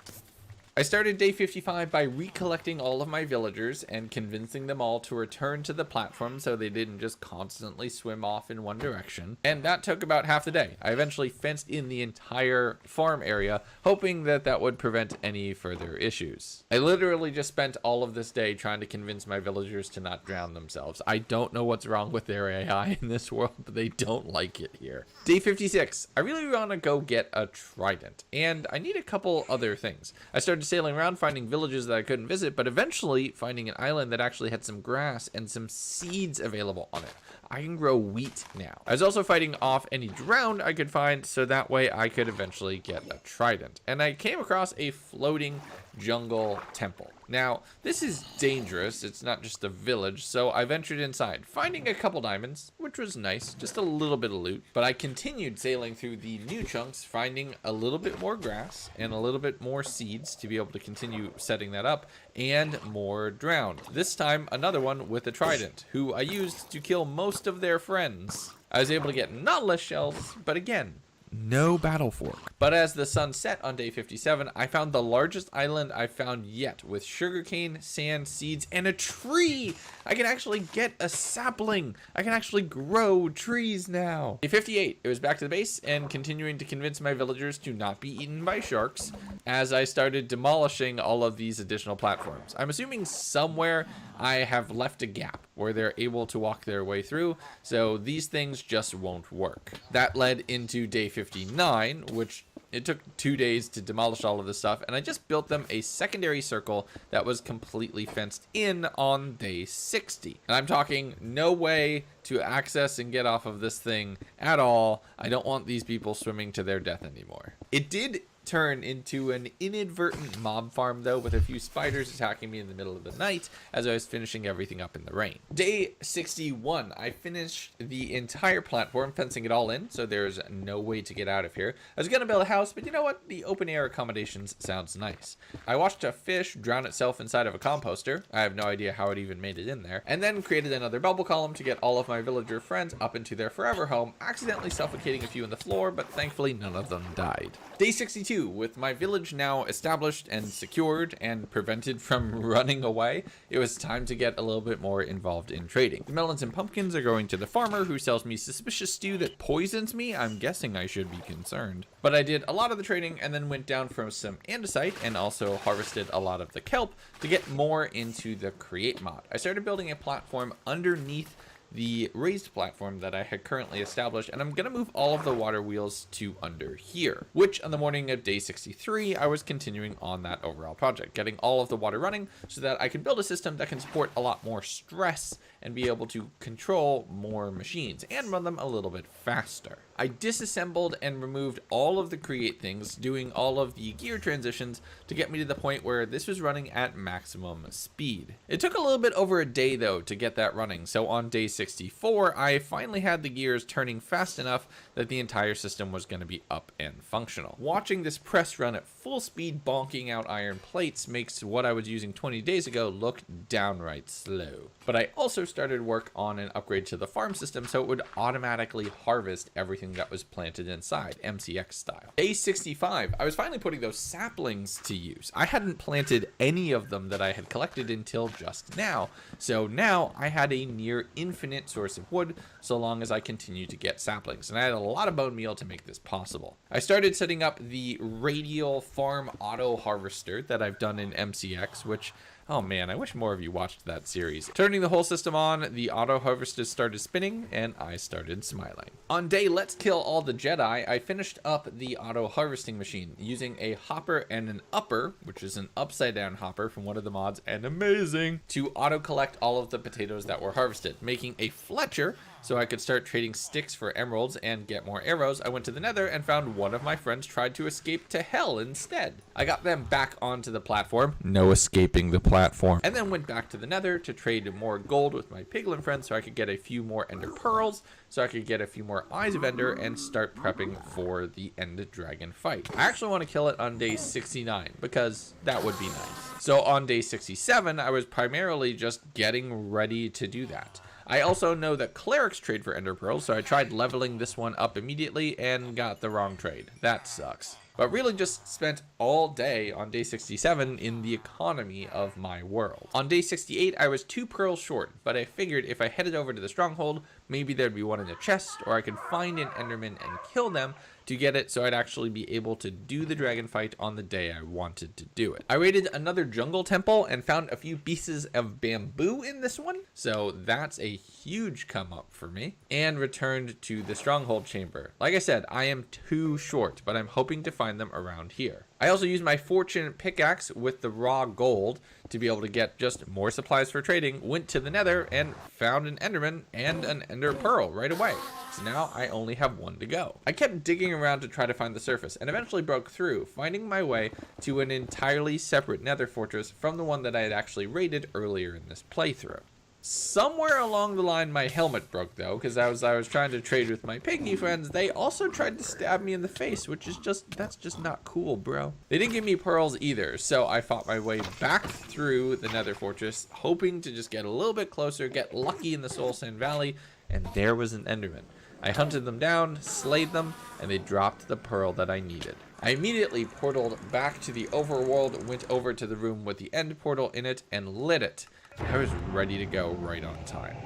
I started day 55 by recollecting all of my villagers and convincing them all to return to the platform so they didn't just constantly swim off in one direction. And that took about half the day. I eventually fenced in the entire farm area, hoping that that would prevent any further issues. I literally just spent all of this day trying to convince my villagers to not drown themselves. I don't know what's wrong with their AI in this world, but they don't like it here. Day 56. I really want to go get a trident, and I need a couple other things. I started sailing around finding villages that I couldn't visit, but eventually finding an island that actually had some grass and some seeds available on it. I can grow wheat now. I was also fighting off any drowned I could find, so that way I could eventually get a trident. And I came across a floating jungle temple. Now, this is dangerous. It's not just a village, so I ventured inside, finding a couple diamonds, which was nice, just a little bit of loot. But I continued sailing through the new chunks, finding a little bit more grass and a little bit more seeds to be able to continue setting that up, and more drowned. This time, another one with a trident, who I used to kill most of their friends. I was able to get nautilus shells, but again, no battle fork. But as the sun set on day 57, I found the largest island I've found yet, with sugarcane, sand, seeds, and a tree. I can actually get a sapling. I can actually grow trees now. Day 58, it was back to the base and continuing to convince my villagers to not be eaten by sharks as I started demolishing all of these additional platforms. I'm assuming somewhere I have left a gap where they're able to walk their way through, so these things just won't work. That led into day 59, which it took 2 days to demolish all of this stuff, and I just built them a secondary circle that was completely fenced in on day 60. And I'm talking no way to access and get off of this thing at all. I don't want these people swimming to their death anymore. It did turn into an inadvertent mob farm though, with a few spiders attacking me in the middle of the night as I was finishing everything up in the rain. Day 61, I finished the entire platform, fencing it all in so there's no way to get out of here. I was gonna build a house, but you know what, the open air accommodations sounds nice. I watched a fish drown itself inside of a composter. I have no idea how it even made it in there, and then created another bubble column to get all of my villager friends up into their forever home, accidentally suffocating a few on the floor, but thankfully none of them died. Day 62, 2, with my village now established and secured and prevented from running away, it was time to get a little bit more involved in trading. The melons and pumpkins are going to the farmer, who sells me suspicious stew that poisons me. I'm guessing I should be concerned. But I did a lot of the trading and then went down from some andesite and also harvested a lot of the kelp to get more into the create mod. I started building a platform underneath the raised platform that I had currently established, and I'm gonna move all of the water wheels to under here, which on the morning of day 63, I was continuing on that overall project, getting all of the water running so that I can build a system that can support a lot more stress and be able to control more machines and run them a little bit faster. I disassembled and removed all of the create things, doing all of the gear transitions to get me to the point where this was running at maximum speed. It took a little bit over a day though to get that running, so on day 64, I finally had the gears turning fast enough that the entire system was going to be up and functional. Watching this press run at full speed bonking out iron plates makes what I was using 20 days ago look downright slow. But I also started work on an upgrade to the farm system so it would automatically harvest everything that was planted inside, MCX style. Day 65, I was finally putting those saplings to use. I hadn't planted any of them that I had collected until just now, so now I had a near infinite source of wood so long as I continued to get saplings, and I had a lot of bone meal to make this possible. I started setting up the radial farm auto harvester that I've done in MCX, which, oh man, I wish more of you watched that series. Turning the whole system on, the auto harvester started spinning, and I started smiling. On day Let's Kill All the Jedi, I finished up the auto harvesting machine using a hopper and an upper, which is an upside down hopper from one of the mods, and amazing, to auto collect all of the potatoes that were harvested, making a Fletcher so I could start trading sticks for emeralds and get more arrows. I went to the Nether and found one of my friends tried to escape to hell instead. I got them back onto the platform, no escaping the platform, and then went back to the Nether to trade more gold with my piglin friends so I could get a few more ender pearls, so I could get a few more eyes of ender and start prepping for the end dragon fight. I actually want to kill it on day 69 because that would be nice. So on day 67, I was primarily just getting ready to do that. I also know that clerics trade for ender pearls, so I tried leveling this one up immediately and got the wrong trade. That sucks. But really just spent all day on day 67 in the economy of my world. On day 68, I was 2 pearls short, but I figured if I headed over to the stronghold, maybe there'd be one in a chest, or I could find an enderman and kill them to get it so I'd actually be able to do the dragon fight on the day I wanted to do it. I raided another jungle temple and found a few pieces of bamboo in this one, so that's a huge come up for me, and returned to the stronghold chamber. Like I said, I am 2 short, but I'm hoping to find them around here. I also used my fortune pickaxe with the raw gold to be able to get just more supplies for trading, went to the Nether and found an enderman and an ender pearl right away. So now I only have 1 to go. I kept digging around to try to find the surface and eventually broke through, finding my way to an entirely separate Nether fortress from the one that I had actually raided earlier in this playthrough. Somewhere along the line, my helmet broke though, because as I was trying to trade with my pygmy friends, they also tried to stab me in the face, which is that's just not cool, bro. They didn't give me pearls either, so I fought my way back through the Nether fortress, hoping to just get a little bit closer, get lucky in the Soul Sand Valley, and there was an enderman. I hunted them down, slayed them, and they dropped the pearl that I needed. I immediately portaled back to the overworld, went over to the room with the end portal in it, and lit it. I was ready to go right on time.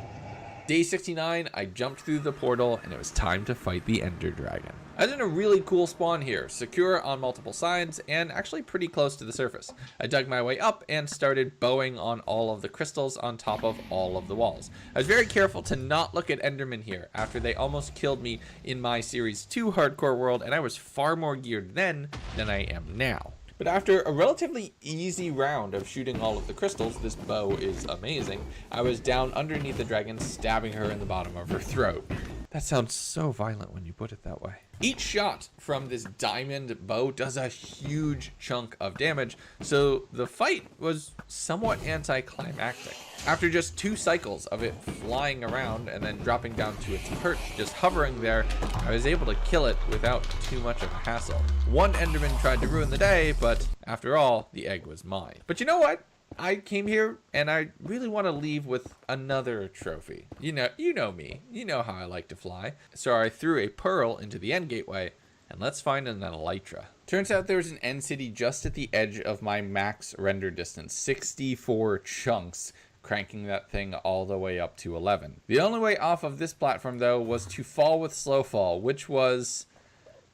Day 69, I jumped through the portal, and it was time to fight the Ender Dragon. I was in a really cool spawn here, secure on multiple sides, and actually pretty close to the surface. I dug my way up and started bowing on all of the crystals on top of all of the walls. I was very careful to not look at Enderman here, after they almost killed me in my Series 2 hardcore world, and I was far more geared then than I am now. But after a relatively easy round of shooting all of the crystals, this bow is amazing, I was down underneath the dragon, stabbing her in the bottom of her throat. That sounds so violent when you put it that way. Each shot from this diamond bow does a huge chunk of damage, so the fight was somewhat anticlimactic. After just 2 cycles of it flying around and then dropping down to its perch, just hovering there, I was able to kill it without too much of a hassle. One enderman tried to ruin the day, but after all, the egg was mine. But you know what? I came here and I really want to leave with another trophy. You know me. You know how I like to fly. So I threw a pearl into the end gateway And let's find an elytra. Turns out there's an end city just at the edge of my max render distance, 64 chunks, cranking that thing all the way up to 11. The only way off of this platform, though, was to fall with slow fall, which was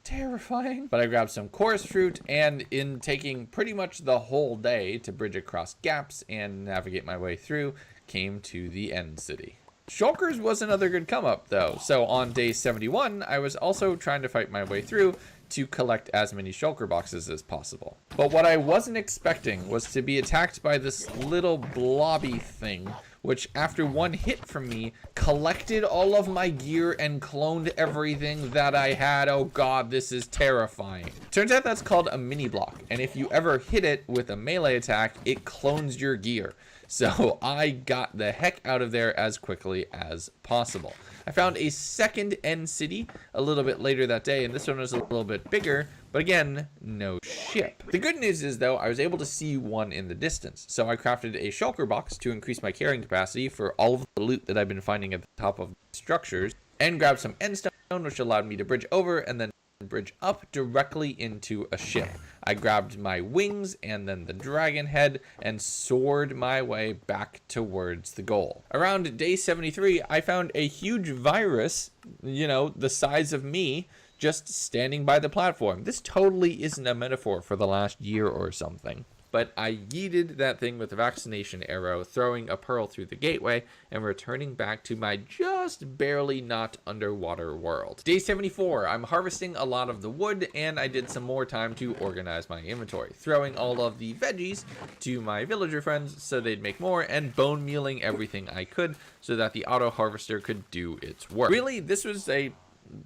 terrifying. But I grabbed some chorus fruit, and in taking pretty much the whole day to bridge across gaps and navigate my way through, came to the end city. Shulkers was another good come up, though. So on day 71, I was also trying to fight my way through to collect as many shulker boxes as possible. But what I wasn't expecting was to be attacked by this little blobby thing, which after one hit from me, collected all of my gear and cloned everything that I had. Oh god, this is terrifying. Turns out that's called a mini block, and if you ever hit it with a melee attack, it clones your gear. So I got the heck out of there as quickly as possible. I found a second end city a little bit later that day, and this one was a little bit bigger, but again, no ship. The good news is, though, I was able to see one in the distance, so I crafted a shulker box to increase my carrying capacity for all of the loot that I've been finding at the top of structures, and grabbed some endstone, which allowed me to bridge over and then bridge up directly into a ship. I grabbed my wings and then the dragon head and soared my way back towards the goal. Around day 73, I found a huge virus, you know, the size of me, just standing by the platform. This totally isn't a metaphor for the last year or something. But I yeeted that thing with a vaccination arrow, throwing a pearl through the gateway and returning back to my just barely not underwater world. Day 74, I'm harvesting a lot of the wood, and I did some more time to organize my inventory, throwing all of the veggies to my villager friends so they'd make more, and bone mealing everything I could so that the auto harvester could do its work. Really, this was a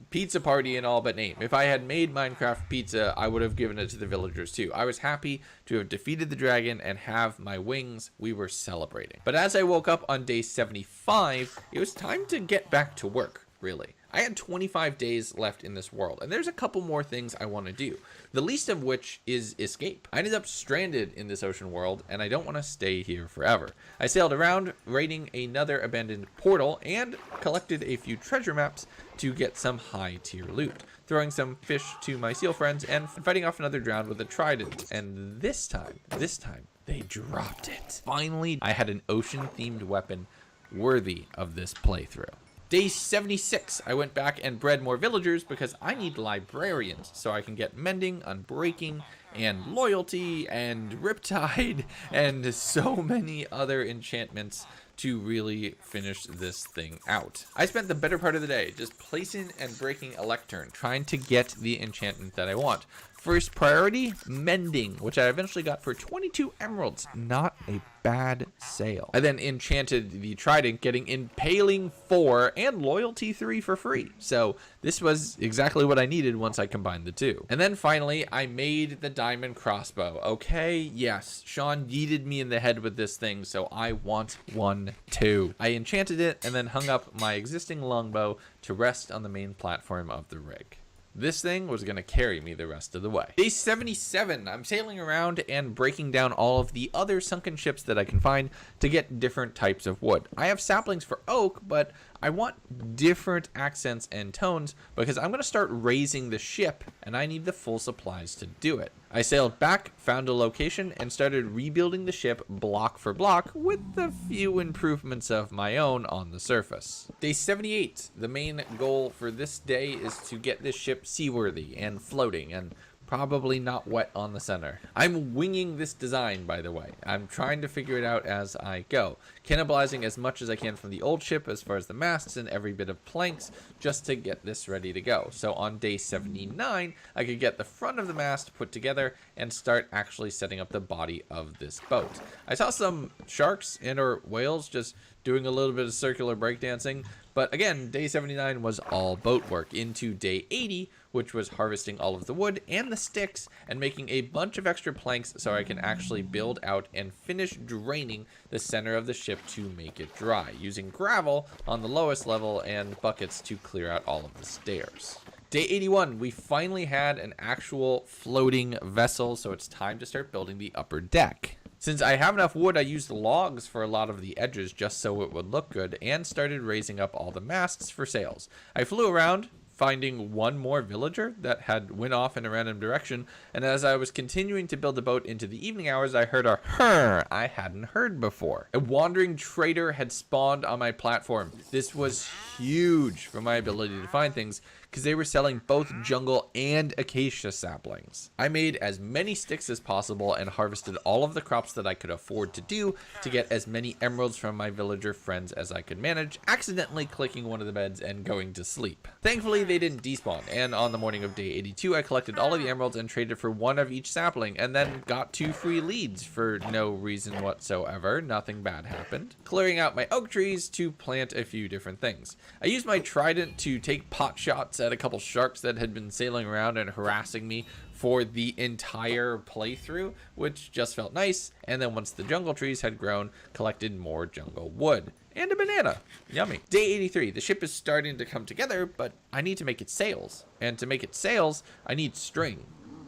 pizza party in all but name. If I had made Minecraft pizza, I would have given it to the villagers too. I was happy to have defeated the dragon and have my wings. We were celebrating. But as I woke up on day 75, it was time to get back to work, really. I had 25 days left in this world, and there's a couple more things I want to do, the least of which is escape. I ended up stranded in this ocean world, and I don't want to stay here forever. I sailed around, raiding another abandoned portal, and collected a few treasure maps to get some high-tier loot, throwing some fish to my seal friends, and fighting off another drowned with a trident. And this time, they dropped it. Finally, I had an ocean-themed weapon worthy of this playthrough. Day 76, I went back and bred more villagers because I need librarians so I can get mending, unbreaking, and loyalty, and riptide, and so many other enchantments to really finish this thing out. I spent the better part of the day just placing and breaking a lectern, trying to get the enchantment that I want. First priority, mending, which I eventually got for 22 emeralds. Not a bad sale. I then enchanted the trident, getting impaling 4 and loyalty 3 for free. So this was exactly what I needed once I combined the two. And then finally, I made the diamond crossbow. Okay, yes, Sean yeeted me in the head with this thing, so I want one too. I enchanted it and then hung up my existing longbow to rest on the main platform of the rig. This thing was going to carry me the rest of the way. Day 77, I'm sailing around and breaking down all of the other sunken ships that I can find to get different types of wood. I have saplings for oak, but I want different accents and tones because I'm going to start raising the ship, and I need the full supplies to do it. I sailed back, found a location, and started rebuilding the ship block for block with a few improvements of my own on the surface. Day 78, the main goal for this day is to get this ship seaworthy and floating and probably not wet on the center. I'm winging this design, by the way. I'm trying to figure it out as I go, cannibalizing as much as I can from the old ship as far as the masts and every bit of planks just to get this ready to go. So on day 79, I could get the front of the mast put together and start actually setting up the body of this boat. I saw some sharks and or whales just doing a little bit of circular breakdancing, but again, day 79 was all boat work. Into day 80, which was harvesting all of the wood and the sticks and making a bunch of extra planks so I can actually build out and finish draining the center of the ship to make it dry, using gravel on the lowest level and buckets to clear out all of the stairs. Day 81, we finally had an actual floating vessel, so it's time to start building the upper deck. Since I have enough wood, I used logs for a lot of the edges just so it would look good and started raising up all the masts for sails. I flew around, finding one more villager that had went off in a random direction, and as I was continuing to build the boat into the evening hours, I heard a "Hurr" I hadn't heard before. A wandering trader had spawned on my platform. This was huge for my ability to find things, because they were selling both jungle and acacia saplings. I made as many sticks as possible and harvested all of the crops that I could afford to do to get as many emeralds from my villager friends as I could manage, accidentally clicking one of the beds and going to sleep. Thankfully, they didn't despawn, and on the morning of day 82, I collected all of the emeralds and traded for one of each sapling, and then got 2 free leads for no reason whatsoever. Nothing bad happened. Clearing out my oak trees to plant a few different things. I used my trident to take pot shots at a couple sharks that had been sailing around and harassing me for the entire playthrough, which just felt nice. And then once the jungle trees had grown, collected more jungle wood and a banana. Yummy. Day 83, the ship is starting to come together, but I need to make it sails, and to make it sails I need string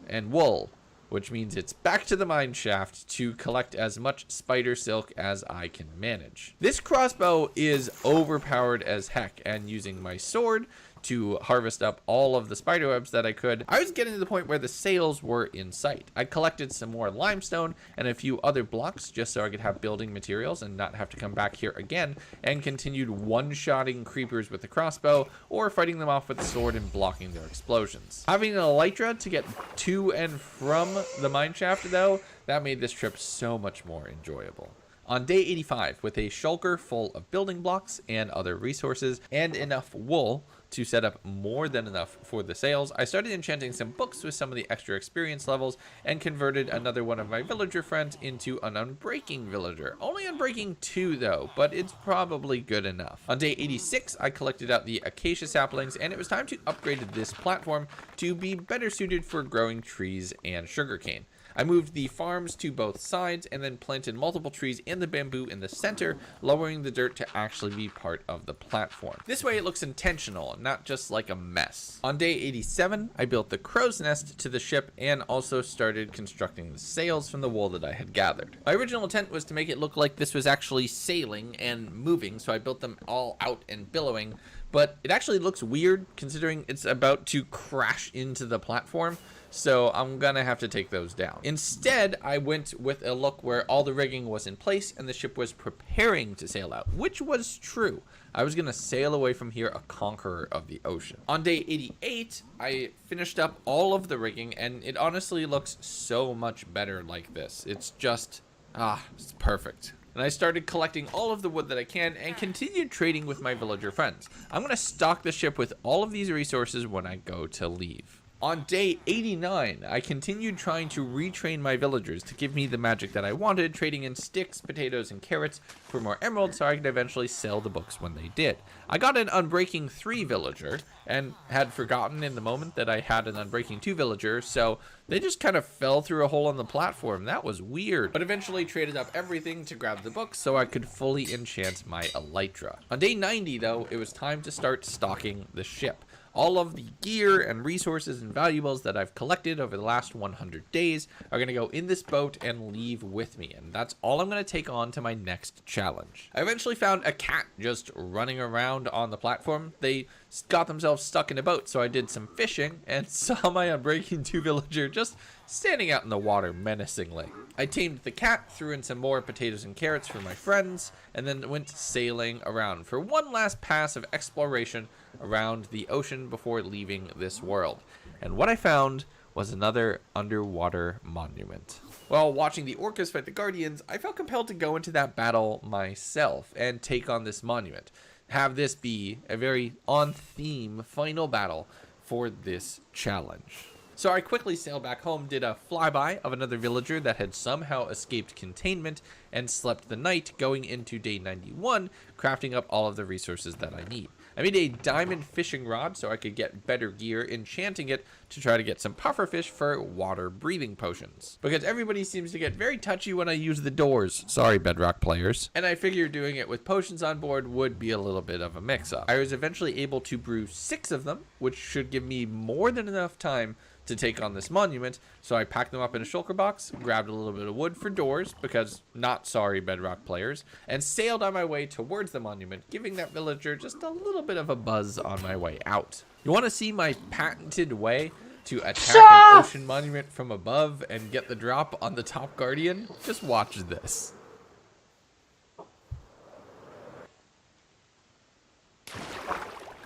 and wool, which means it's back to the mine shaft to collect as much spider silk as I can manage. This crossbow is overpowered as heck, and using my sword to harvest up all of the spider webs that I could, I was getting to the point where the sails were in sight. I collected some more limestone and a few other blocks just so I could have building materials and not have to come back here again, and continued one-shotting creepers with the crossbow or fighting them off with the sword and blocking their explosions. Having an elytra to get to and from the mine shaft though, that made this trip so much more enjoyable. On day 85, with a shulker full of building blocks and other resources and enough wool to set up more than enough for the sails, I started enchanting some books with some of the extra experience levels and converted another one of my villager friends into an unbreaking villager. Only unbreaking 2 though, but it's probably good enough. On day 86, I collected out the acacia saplings, and it was time to upgrade this platform to be better suited for growing trees and sugarcane. I moved the farms to both sides and then planted multiple trees in the bamboo in the center, lowering the dirt to actually be part of the platform. This way it looks intentional, not just like a mess. On day 87, I built the crow's nest to the ship and also started constructing the sails from the wool that I had gathered. My original intent was to make it look like this was actually sailing and moving, so I built them all out and billowing, but it actually looks weird considering it's about to crash into the platform. So I'm gonna have to take those down. Instead, I went with a look where all the rigging was in place and the ship was preparing to sail out, which was true. I was gonna sail away from here a conqueror of the ocean. On day 88, I finished up all of the rigging, and it honestly looks so much better like this. It's just, it's perfect. And I started collecting all of the wood that I can and continued trading with my villager friends. I'm gonna stock the ship with all of these resources when I go to leave. On day 89, I continued trying to retrain my villagers to give me the magic that I wanted, trading in sticks, potatoes, and carrots for more emeralds so I could eventually sell the books when they did. I got an Unbreaking 3 villager, and had forgotten in the moment that I had an Unbreaking 2 villager, so they just kind of fell through a hole on the platform. That was weird. But eventually traded up everything to grab the books so I could fully enchant my elytra. On day 90, though, it was time to start stocking the ship. All of the gear and resources and valuables that I've collected over the last 100 days are going to go in this boat and leave with me, and that's all I'm going to take on to my next challenge. I eventually found a cat just running around on the platform. They got themselves stuck in a boat, so I did some fishing and saw my Unbreaking 2 villager just standing out in the water menacingly. I tamed the cat, threw in some more potatoes and carrots for my friends, and then went sailing around for one last pass of exploration around the ocean before leaving this world. And what I found was another underwater monument. While watching the orcas fight the guardians, I felt compelled to go into that battle myself and take on this monument. Have this be a very on-theme final battle for this challenge. So I quickly sailed back home, did a flyby of another villager that had somehow escaped containment, and slept the night, going into day 91, crafting up all of the resources that I need. I made a diamond fishing rod so I could get better gear, enchanting it to try to get some pufferfish for water breathing potions. Because everybody seems to get very touchy when I use the doors. Sorry, Bedrock players. And I figured doing it with potions on board would be a little bit of a mix-up. I was eventually able to brew 6 of them, which should give me more than enough time to take on this monument, so I packed them up in a shulker box, grabbed a little bit of wood for doors, because not not sorry Bedrock players, and sailed on my way towards the monument, giving that villager just a little bit of a buzz on my way out. You want to see my patented way to attack an ocean monument from above and get the drop on the top guardian? Just watch this.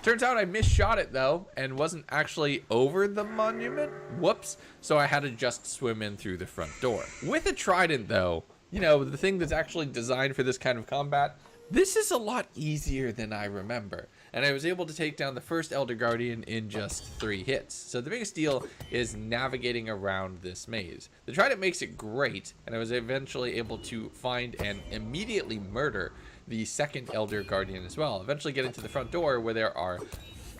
Turns out I misshot it though, and wasn't actually over the monument. Whoops. So I had to just swim in through the front door. With a trident though, you know, the thing that's actually designed for this kind of combat, this is a lot easier than I remember. And I was able to take down the first Elder Guardian in just 3 hits. So the biggest deal is navigating around this maze. The trident makes it great, and I was eventually able to find and immediately murder the second Elder Guardian as well. Eventually getting to the front door where there are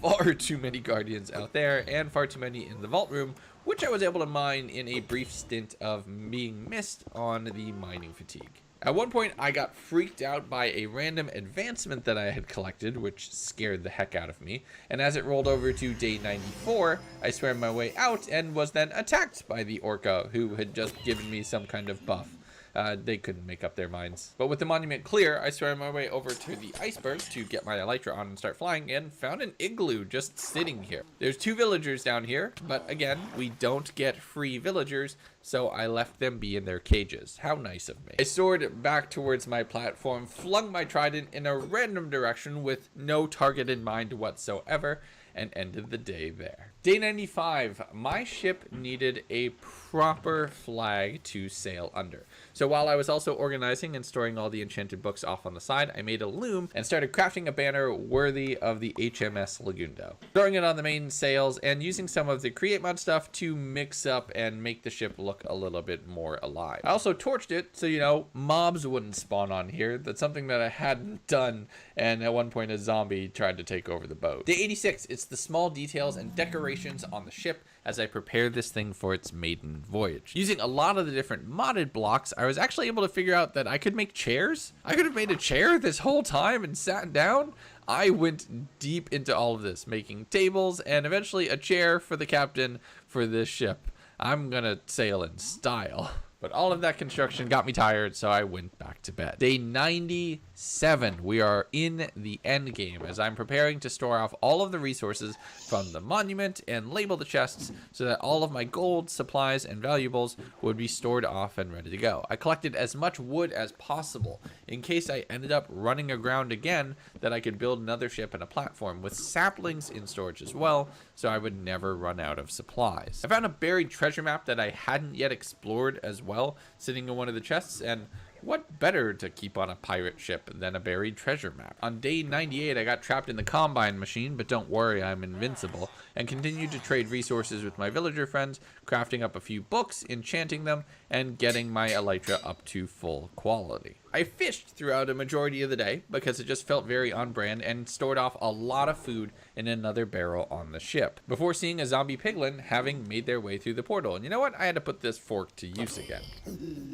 far too many Guardians out there and far too many in the vault room, which I was able to mine in a brief stint of being missed on the mining fatigue. At one point, I got freaked out by a random advancement that I had collected, which scared the heck out of me. And as it rolled over to day 94, I swam my way out and was then attacked by the orca, who had just given me some kind of buff. They couldn't make up their minds. But with the monument clear, I swam my way over to the iceberg to get my elytra on and start flying, and found an igloo just sitting here. There's 2 villagers down here, but again, we don't get free villagers, so I left them be in their cages. How nice of me. I soared back towards my platform, flung my trident in a random direction with no target in mind whatsoever, and ended the day there. Day 95, my ship needed a proper flag to sail under. So while I was also organizing and storing all the enchanted books off on the side, I made a loom and started crafting a banner worthy of the HMS Lagundo. Throwing it on the main sails and using some of the create mod stuff to mix up and make the ship look a little bit more alive. I also torched it so, you know, mobs wouldn't spawn on here. That's something that I hadn't done, and at one point a zombie tried to take over the boat. Day 86, it's the small details and decorations on the ship as I prepare this thing for its maiden voyage. Using a lot of the different modded blocks, I was actually able to figure out that I could make chairs. I could have made a chair this whole time and sat down. I went deep into all of this, making tables and eventually a chair for the captain for this ship. I'm gonna sail in style. But all of that construction got me tired, so I went back to bed. Day 97, we are in the end game as I'm preparing to store off all of the resources from the monument and label the chests so that all of my gold, supplies, and valuables would be stored off and ready to go. I collected as much wood as possible in case I ended up running aground again, that I could build another ship and a platform with saplings in storage as well, so I would never run out of supplies. I found a buried treasure map that I hadn't yet explored as well, sitting in one of the chests, and what better to keep on a pirate ship than a buried treasure map? On day 98, I got trapped in the combine machine, but don't worry, I'm invincible, and continued to trade resources with my villager friends, crafting up a few books, enchanting them, and getting my elytra up to full quality. I fished throughout a majority of the day because it just felt very on brand, and stored off a lot of food in another barrel on the ship before seeing a zombie piglin having made their way through the portal. And you know what? I had to put this fork to use again.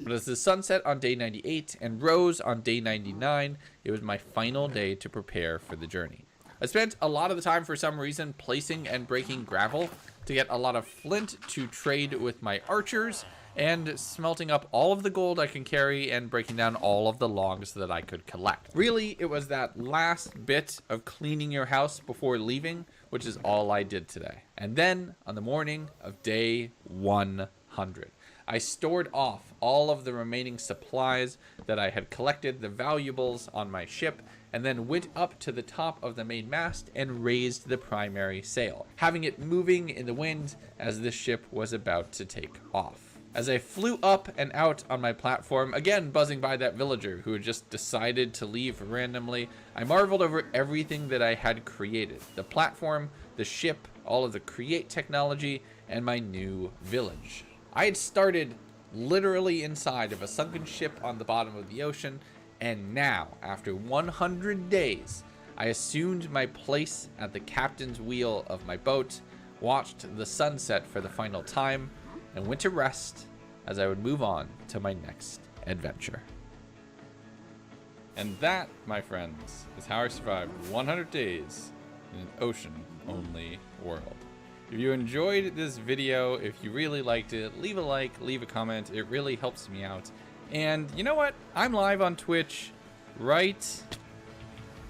But as the sun set on day 98 and rose on day 99, it was my final day to prepare for the journey. I spent a lot of the time, for some reason, placing and breaking gravel to get a lot of flint to trade with my archers, and smelting up all of the gold I can carry and breaking down all of the logs that I could collect. Really, it was that last bit of cleaning your house before leaving, which is all I did today. And then, on the morning of day 100, I stored off all of the remaining supplies that I had collected, the valuables on my ship, and then went up to the top of the main mast and raised the primary sail, having it moving in the wind as this ship was about to take off. As I flew up and out on my platform, again buzzing by that villager who had just decided to leave randomly, I marveled over everything that I had created. The platform, the ship, all of the create technology, and my new village. I had started literally inside of a sunken ship on the bottom of the ocean, and now, after 100 days, I assumed my place at the captain's wheel of my boat, watched the sunset for the final time, and went to rest as I would move on to my next adventure. And that, my friends, is how I survived 100 days in an ocean-only world. If you enjoyed this video, if you really liked it, leave a like, leave a comment. It really helps me out. And you know what? I'm live on Twitch right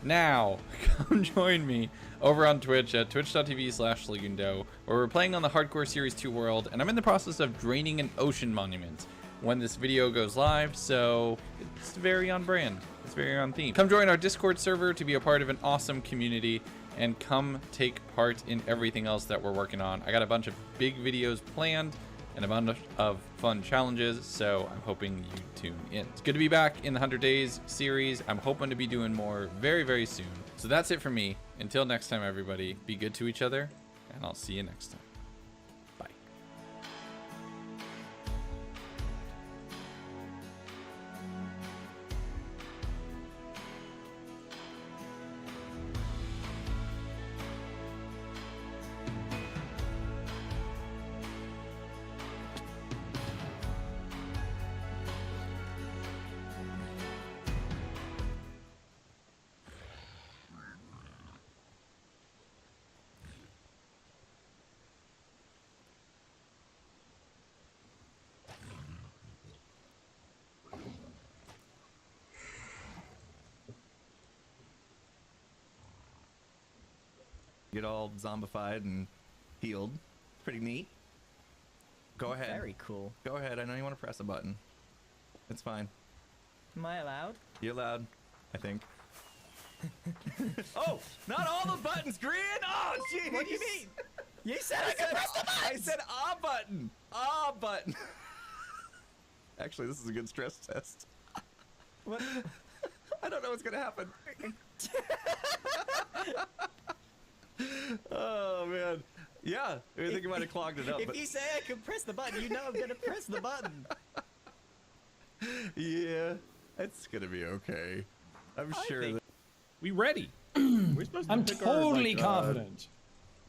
now. Come join me over on Twitch at twitch.tv/Lagundo, where we're playing on the Hardcore Series 2 world, and I'm in the process of draining an ocean monument when this video goes live, so it's very on brand. It's very on theme. Come join our Discord server to be a part of an awesome community, and come take part in everything else that we're working on. I got a bunch of big videos planned and a bunch of fun challenges, so I'm hoping you tune in. It's good to be back in the 100 Days series. I'm hoping to be doing more very, very soon. So that's it for me. Until next time, everybody, be good to each other, and I'll see you next time. Bye. Get all zombified and healed. Pretty neat. Go ahead. Very cool. Go ahead. I know you want to press a button. It's fine. Am I allowed? You're allowed, I think. Oh, not all the buttons, Green! Oh, jeez! What do you mean? You said I could press the I buttons! said a button! A button! Actually, this is a good stress test. What? I don't know what's gonna happen. Oh, man. Yeah, I think you might have clogged it up. If But you say I could press the button, you know I'm gonna press the button. yeah, it's gonna be okay. I'm sure think- that... We ready? We're supposed to I'm pick totally our, like, confident.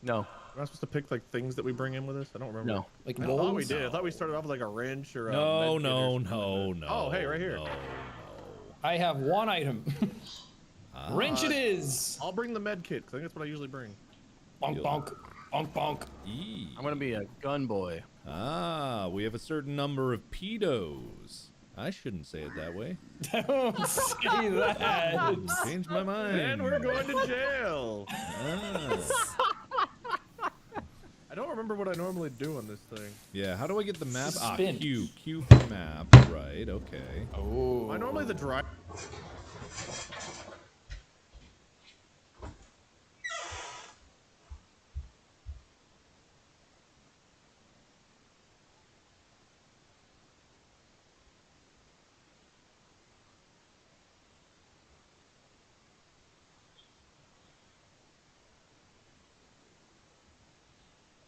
No. We're not supposed to pick like things that we bring in with us. I don't remember. No. Like I thought we molds? did. I thought we started off with like a wrench or a No, med kit no, or something no, like that. no. Oh, hey, right here. No, no. I have one item. Wrench it is. I'll bring the med kit. 'Cause I think that's what I usually bring. Bonk, bonk, bonk, bonk. I'm gonna be a gun boy. Ah, we have a certain number of pedos. I shouldn't say it that way. Don't say that. Change my mind. And we're going to jail. Ah. I don't remember what I normally do on this thing. Yeah, how do I get the map? Ah, Spin. Q for map. Right, okay. Oh. Am I normally the driver?